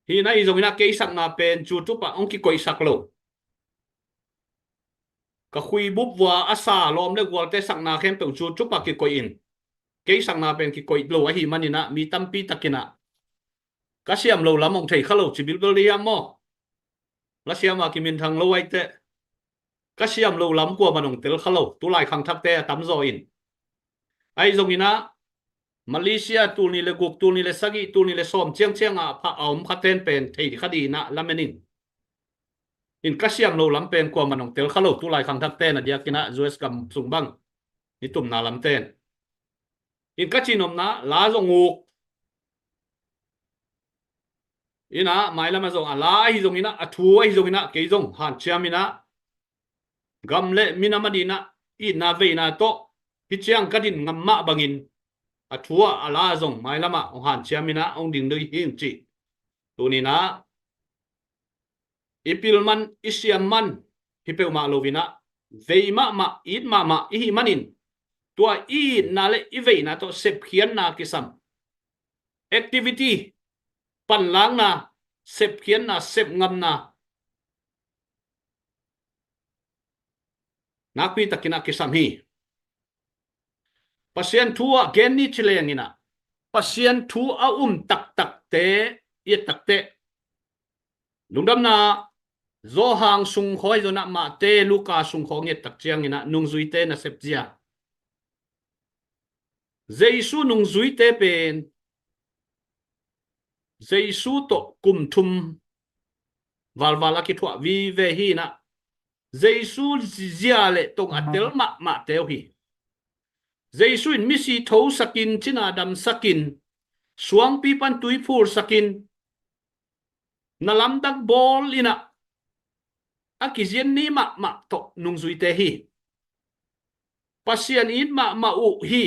hi na dòng na cái sak na pen chu tu pa ong ki koi sak lo ka khui bup wa asa lom le gwal te sak na khem pe chu tu pa ki koi in cái sak na pen ki koi lo hi manina mi tampi takina ka siam lo lam ong thei khalo chi bil li am mo la siam ma ki min thang lo ai te ka siam lo lam ko manong tel khalo tu lai khang thak te tam zo in ai zong ina Malaysia tu ni le guk tu ni le sagi tu ni le som chiang chiang a pha om khaten pen thei khadi na lamenin in ka siam lo lam pen ko manong tel khalo tu lai khang thak te na dia kina US kam sung bang ni tum na lam ten in ka chinom na la zong nguk ina mai lama zong ala hi zong ina athu hi zong ina ke zong han chiamina gamle minamadina i na ve na to hi chiang kadin ngamma bangin athua ala zong mai lama ong han chiamina ong ding dei hin chi tunina ipilman isiamman hi peuma lovina veima ma it ma hi manin tua i na le i ve na to sep khian na kisam activity pan lang na sep khian na sep ngam na kwi takina kisam hi pasien thua gen ni chileng ina pasien thu a tak te ye tak te lungdam na zo hang sung khoi zo na ma te luka sung khong ye tak chiang ina nung zui te na sep jia Jesu nung zui te pen Jesu to kum thum valvala ki thua vi ve hi na Jesu zia le tong atel ma teo hi Jesu in misi tho sakin china dam sakin suang pi pan tui phur sakin nalam dak bol ina akizien ni ma to nung zui te hi pasien in ma u hi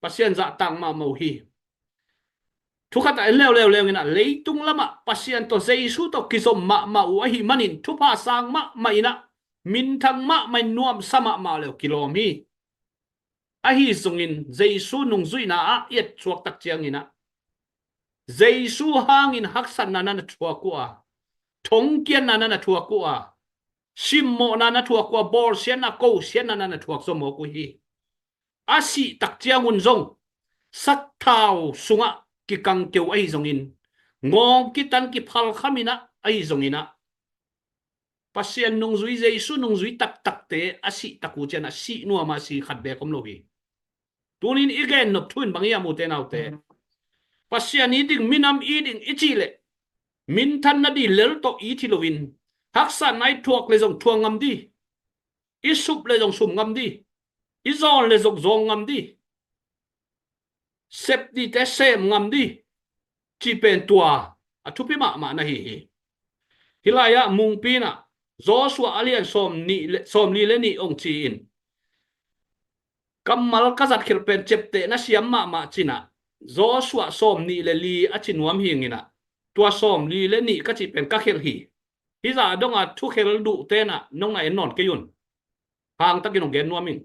pasien za tang ma hi thu khát ai leo ina leitung lama pasien to Jesu to kizom ma u hi manin thu pa sang ma ina min thang mai nuam sama ma leo kilom hi a hi zungin Jesu nung zui na a yet chuak tak chiang ina Jesu hangin haksan na thua kwa thong kian na thua kwa simmo na thua kwa bor sian na ko sian na thua so mo ku hi asi tak chiang un zong sak thau sunga ki kang keu ai zongin ngong ki tan ki phal khamina ai zongina pasien nung zui Jesu nung zui tak te asi taku chana si nuwa ma si khat be kom lo hi tunin igen nop thun bangia mu te nau te pasien ni ding minam i ding ichile min than na di lel to i thilovin haksa nai thuak le jong thuang ngam di i sup le jong sum ngam di i zon le jong zong ngam di sep di te sem ngam di chi pen tua athupi ma na hi hilaya mung pina Joshua alian som li le ni ong chi in kamal kazat khil pen chepte na siam ma china Joshua som ni le li a chinuam hingina tua som li le ni ka chi pen ka khel hi hi za donga thu khel du te na nong na en non ke yun hang takin gen nuamin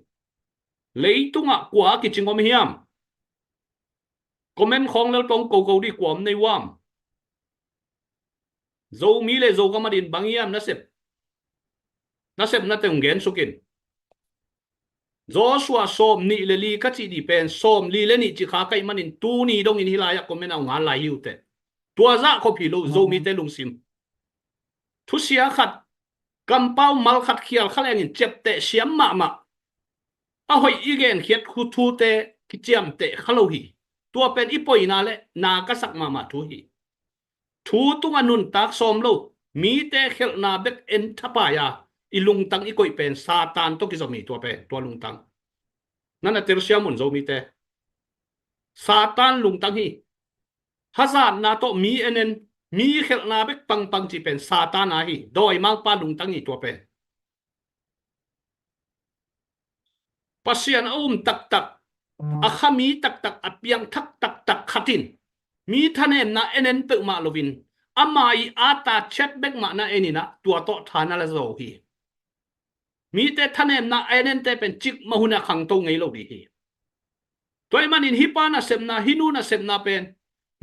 leitunga kwa ki chingom hiam comment khong lel tong ko di kwam nei wam zo mi le zo kamadin bangiam na sep na teng gen sukin Joshua som ni le li ka chi di pen som li le ni chi kha kai manin tu ni dong in hilaya comment au nga la hiu te tua za ko phi lo zo mi te lung sim thu sia khat kampau mal khat khial khaleng in chep te siam ma a hoi igen khiat khu thu te ki chiam te khalo hi tua pen ipoi na le na ka sak ma thu hi thu tung anun tak som lo mi te khel na bek en thapa ya ilung tang ikoi pen satan to ki zomi tua pen tua lung tang nana ter siamun zo mi te satan lung tang hi hazan na to mi enen mi khel na bek pang chi pen satan a hi doi mang pa lung tang hi tua pen pasian tak akhami tak tak apiang thak tak tak khatin mi thanem na enen pe ma lovin amai ata chat back ma na enina tua to thana la zo hi mi te thanem na enen te pen chik mahuna khang to ngei lo di hi toy manin hi pa na sem na hinu na sem na pen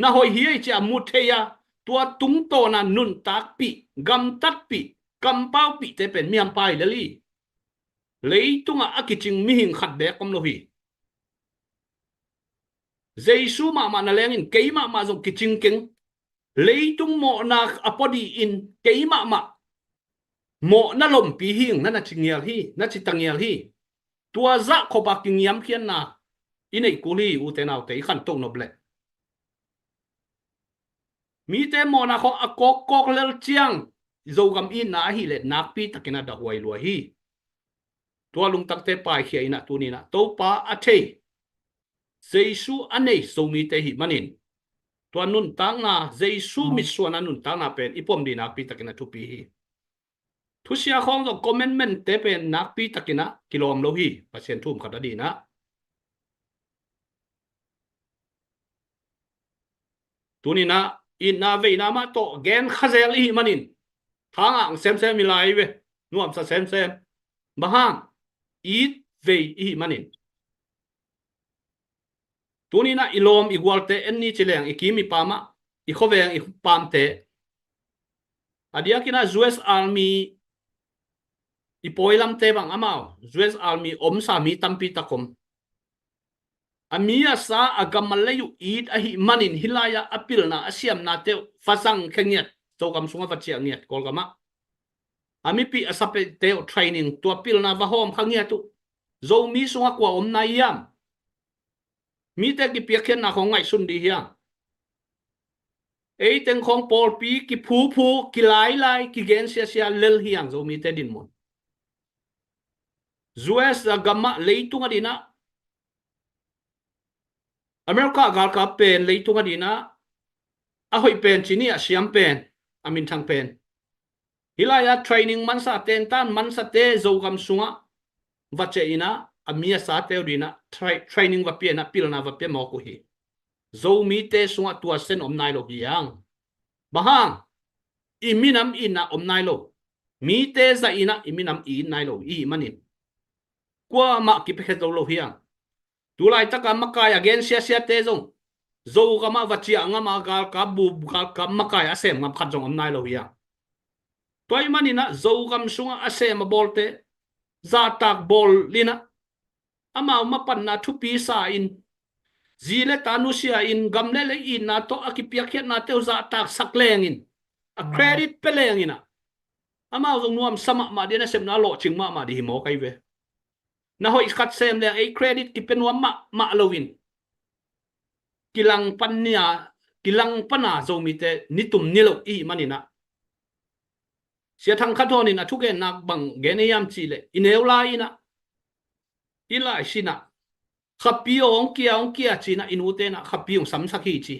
na hoi hi cha mu theya tua tung to na nun tak pi gam tat pi kam pau pi te pen miam pai lali lấy tung akiching mi hing khat be kom lo hi Jesu ma na leng in kei ma zong kiching king lấy tung mo na apodi in kei ma mo na lom pi hing na chingial hi na chitangial hi tua za ko ba king yam khian na inei kuli u te nau te khan tong no ble mi te mo na kho akok kok lel chiang zo gam in na hi le nak pi takina da huai lo hi tua lung tak te pai khia ina tu ni na to pa a the Jesu anei so mi te hi manin tua nun tang na Jesu mi suan nun tang na pen ipom di nak pi takina tu pi hi thu sia khong zo commandment te pen nak pi takina kilom lo hi pasien thum khat di na tu ni na in na ve na ma to gen khazel hi manin thang ang sem mi lai ve nuam sa sem bahang it ve hi manin tuni na ilom igual te enni chileng ikimi pama ikhoveng ikpam te adia kina US Army ipoilam te bang amao US Army omsa mi tampi takom amia sa agamalayu id ahi manin hilaya apil na asiam na te fasang khengiat to kam sunga vachia ngiat kolgama ami pi asape te training to apil na vahom khangia tu zo mi sunga kwa om na yam mi te ki piakhen na khong ngai sun di hiang ei teng khong pol pi ki phu ki lai ki gen sia lel hiang zo mi te din mon US agama leitung adina America gal ka pen leitung adina a hoi pen chini a siam pen amin thang pen hilaya training mansa ten tan mansa te zo gam sunga vache ina amia sa te dina training va pia na pil na va pe mo ko hi zo mi te sunga tua sen om nai lo hiang bahang iminam ina om nai lo mi te za ina iminam i nai lo i manin kwa ma ki pe khet lo hiang tu lai ta ka makai again sia te zong zo ga ma vachi anga ma gal ka bu gal ka makai asem ngam khat jong om nai lo hiang toy manina zo gam sunga asem bolte za tak bol lina amao mapan na thu pi sa in zile tanusia in gamle le in na to akipia khiat na te za tak sakleng in a credit peleng ina amao zong nuam sama ma dina sem na lo ching ma di mo kai ve na hoi khat sem le ai credit ki penwa ma lowin kilang pania kilang pana zo mi te nitum nilo i manina sia thang khathon ina thuke nak bang geneyam chi le ineula ina ila sina khapi ong kia china inute na khapi ong sam sakhi chi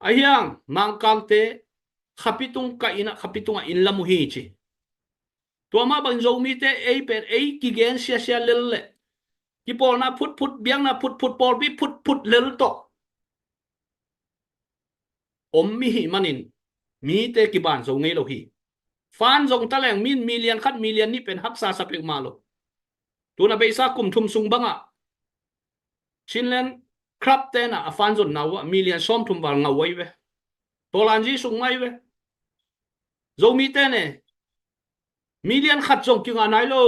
ahyang mangkam te khapitung ka ina khapitunga inlamu hi chi to ma bang zo mi te ei pen ei ki gen sia lelle ki pol na phut biang na phut pol bi phut lel to om mi hi manin mi te ki ban zo ngei lo hi fan zong taleng min million khat million ni pen haksa sapek malo tuna beisa kum thum sung banga chinlen krap te na afan zon nawa million som thum wal ngawai we tolanji sung mai we zo mi te ne million khat zong ki nga nai lo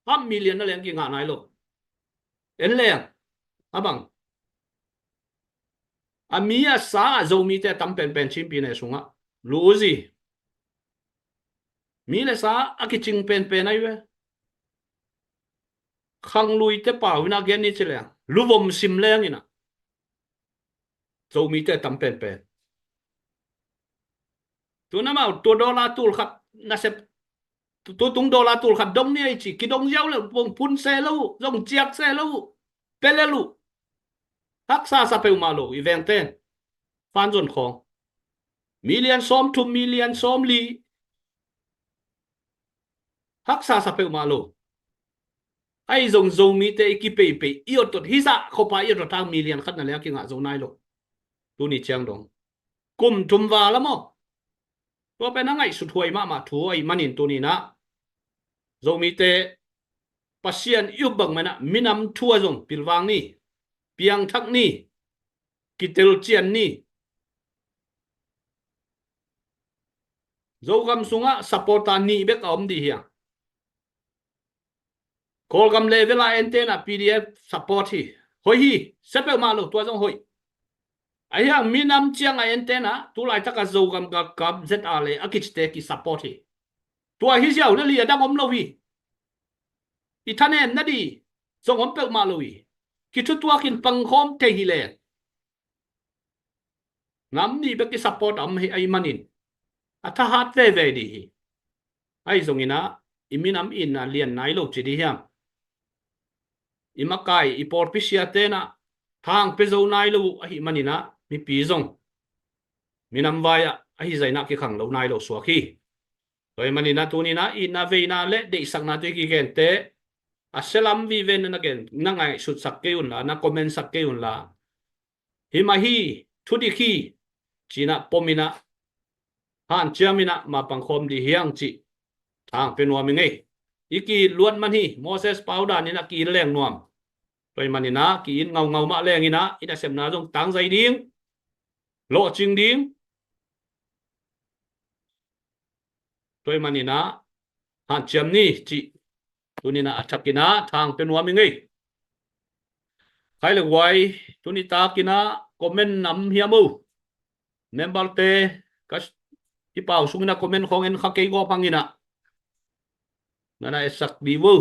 ham million na leng ki nga nai lo en leng abang amia sa zo mi te tam pen chim pi ne sunga luzi mi le sa akiching pen ai we khang lui te pau na gen ni chile luvom sim leng ina zo mi te tam pen tu na ma tu dola tul khat na se tu tung dola tul khat dong ni chi ki dong yau le pung pun se lo dong chiak se lo pele lu hak sa pe ma lo event ten fan zon khong million som 2 million som li hak sa pe ma lo ai dùng dầu mi te ki pe pe io tot hisa khopa io tot tang million khat na le ki nga zo nai lo tu ni chang dong kum tum wa la mo to pe na ngai su thuai ma thuai manin tu ni na dầu mi te pasian yu bang mana minam thua zong pilwang ni piang thak ni kitel chian ni zogam sunga supporta ni bek om di hiang kolgam level antena pdf support hi hoi hi sepel ma lo tua zong hoi ai hiang minam chiang antena tu lai taka zogam ga kap za le akichte ki support hi tua hi jiao na li dang om lo hi itanen na di zong om pel ma lo hi ki thu tua kin pang khom te hi le ngam ni bek ki support am hi ai manin atha hat ve di hi ai zong ina iminam in na lian nai lo chi di hiam imakai ipor pisia te na thang pe zo nai lo a hi manina mi pi zong minam vaya a hi zaina ki khang lo nai lo suwa khi toy manina tunina ina veina le de sak na te ki gen te aselam vi ven na gen na ngai sut sak ke un la na comment sak ke un la hi ma hi thudi khi china pomina han chiamina ma pangkhom di hiang chi thang pe nuam ngai iki luan man hi Moses pauda ni na ki leng nuam toy manina ki in ngau ma leng ina ina sem na jong tang zai ding lo ching ding toy manina han chiam ni chi tunina athakina thang pe nuam ngai khai le wai tunita kina comment nam hiamu member te kas ki pau sungina comment khong en kha ke go pangina nana esak biwu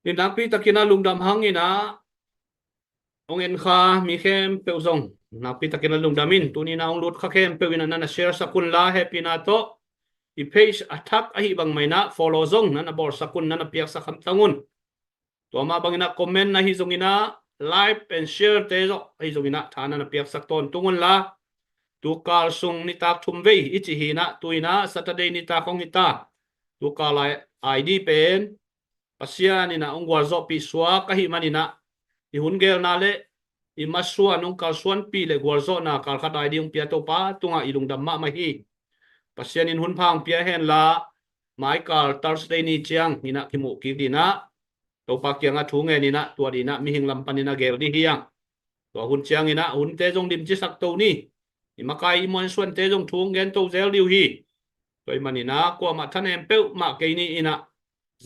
in napi takina lungdam hangina ong en kha mi khem pe zong napi takina lungdamin tunina ong lut kha khem pe wina nana share sakun la happy na to i page attack ahi bang maina follow zong nana bor sakun nana piak sakham tangun to ma bangina comment na hi zongina like and share te zo hi zongina thana na piak sak ton tungun la tu kal sung ni tak thum ve ichi hi na tuina Saturday ni ta khong ita tu kala ID pen pasia ni na ongwar zo pi swa ka hi manina i hungel na le i masua nong kal suan pi le gwar zo na kal khat ID ong pia to pa tunga ilung dam ma hi pasian in hun phang pia hen la mai kal Thursday ni chiang ina kimu ki dina to pa kyanga thu nge ni na to dina mi hinglam panina gel di hiang to hun chiang ina hun te jong dim chi sak to ni imakai mon suan te jong thung gen to zel liu hi toy manina ko ma than em pe ma ke ni ina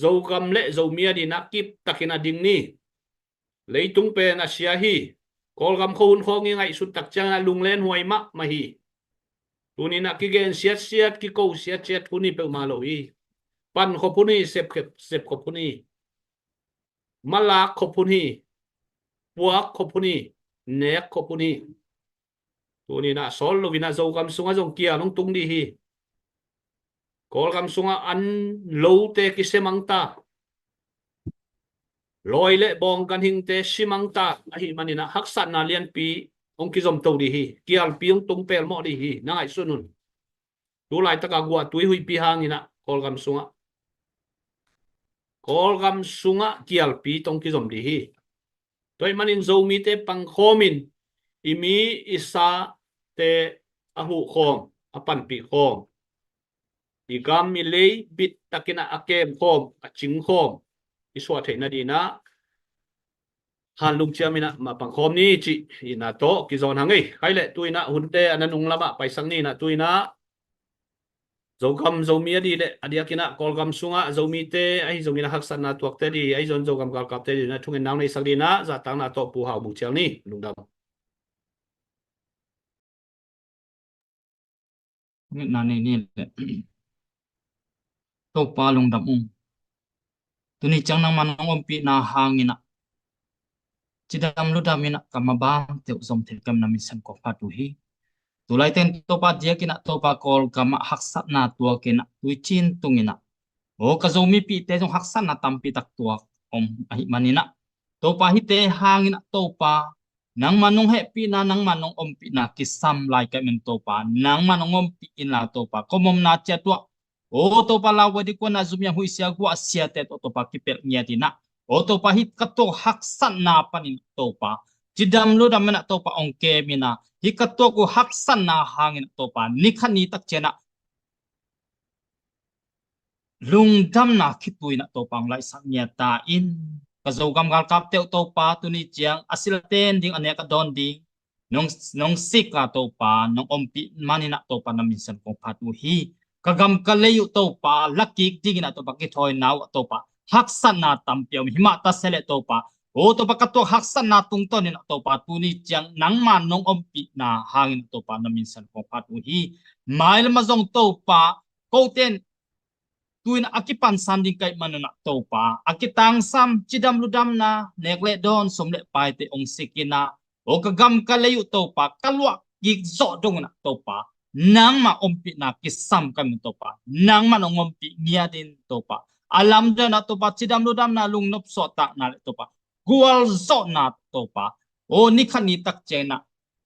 zo gam le zo mia di na kip takina ding ni leitung pe na sia hi kol gam khun khong ngai sut tak chang lung len huai ma hi tunina ki gen siat ki ko siat huni pe ma lo hi pan khopuni sep khopuni malak khopuni puak khopuni nek khopuni tunina sol lo vina zo gam sunga jong kia long tung di hi kol gam sunga an lo te ki semang ta loi le bong kan hing te simang ta hi manina haksan na lian pi ong ki zom to di hi kial pi ong tung pel mo di hi na ngai sunun tu lai taka gua tui hui pi hang ina kol gam sunga kial pi tong ki zom di hi toy manin zo mi te pang khomin imi isa te ahu khom apan pi khom igam mi lei bit takina akem khom aching khom iswa the na dina han lung chiamina ma pang khom ni chi ina to ki zon hangai khai le tuina hunte ananung lama paisang ni na tuina zogam zomia di le adia kina kolgam sunga zomi te ai zongina haksan na tuak te di ai zon zogam kal kap te di na thungen naw nei sakdina za tang na to pu hau bung chiang ni lungdam ni na ni le to pa lungdam tuni chang nang man ong pi na hangina chidam ludamina kamabang te zom the kam na misan ko patu hi tulai ten to pa dia kina to pa kol kama haksat na tua kina tuichin tungina o ka zomi pi te jong haksan na tampi tak tua om ahi manina topa hite hangin topa nang manong happy na nang manong ompi na kisam lai ka men topa nang manong ompi ina topa komom na chatwa o topa lawadi ko na zumya huisya ko asya te topa kipel nya tina o topa hit kato haksan na panin topa jidam lo dam na topa ongke mina hikato ko haksan na hangin topa nikhani tak chena lungdam na khitui na topang lai sangnya ta in kazogam gal kap teu topa tuni chiang asil ten ding ane ka don ding nong sika topa nong ompi manina topa na minsan kong patu hi kagam kaleyu topa laki ding na topa kithoi naw topa haksan na tampiam hima ta sele topa o topa kato haksan na tungton na topa tuni chiang nang man nong ompi na hangin topa na minsan kong patu hi mail mazong topa koten tuin akipan sanding kay manana topa akitang sam chidam ludam na nekle don somle pai te ong sikina o kagam kalayu topa kalwa gigzo dong na topa nang ma ompi na kisam kami topa nang man ong ompi niya din topa alam da na topa chidam ludam na lungnop so tak na topa gual zo na topa o nikhani tak chena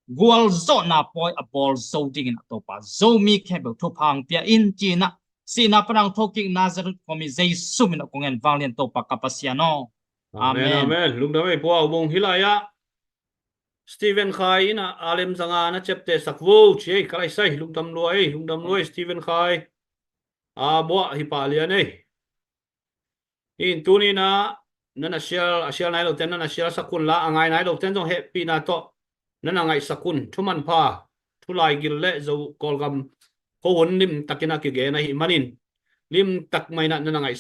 gual zo na poi abol zo ding na topa zo mi kebel thopang pia in china sina parang talking Nazareth komi Jesus min kongen valian topa kapasiano. Amen. Amen. Lung dawai po ubong hilaya. Stephen Khai na alim zanga na chapte sakwo che kalai sai lung dam luai Stephen Khai. Bo hipalian in tuni na nasyal na lo ten na nasyal sakun la angai na lo ten jong happy na to nanangai sakun thuman pa thulai gille zo kolgam ko hon lim takina ki ge na hi manin lim tak mai na nanangai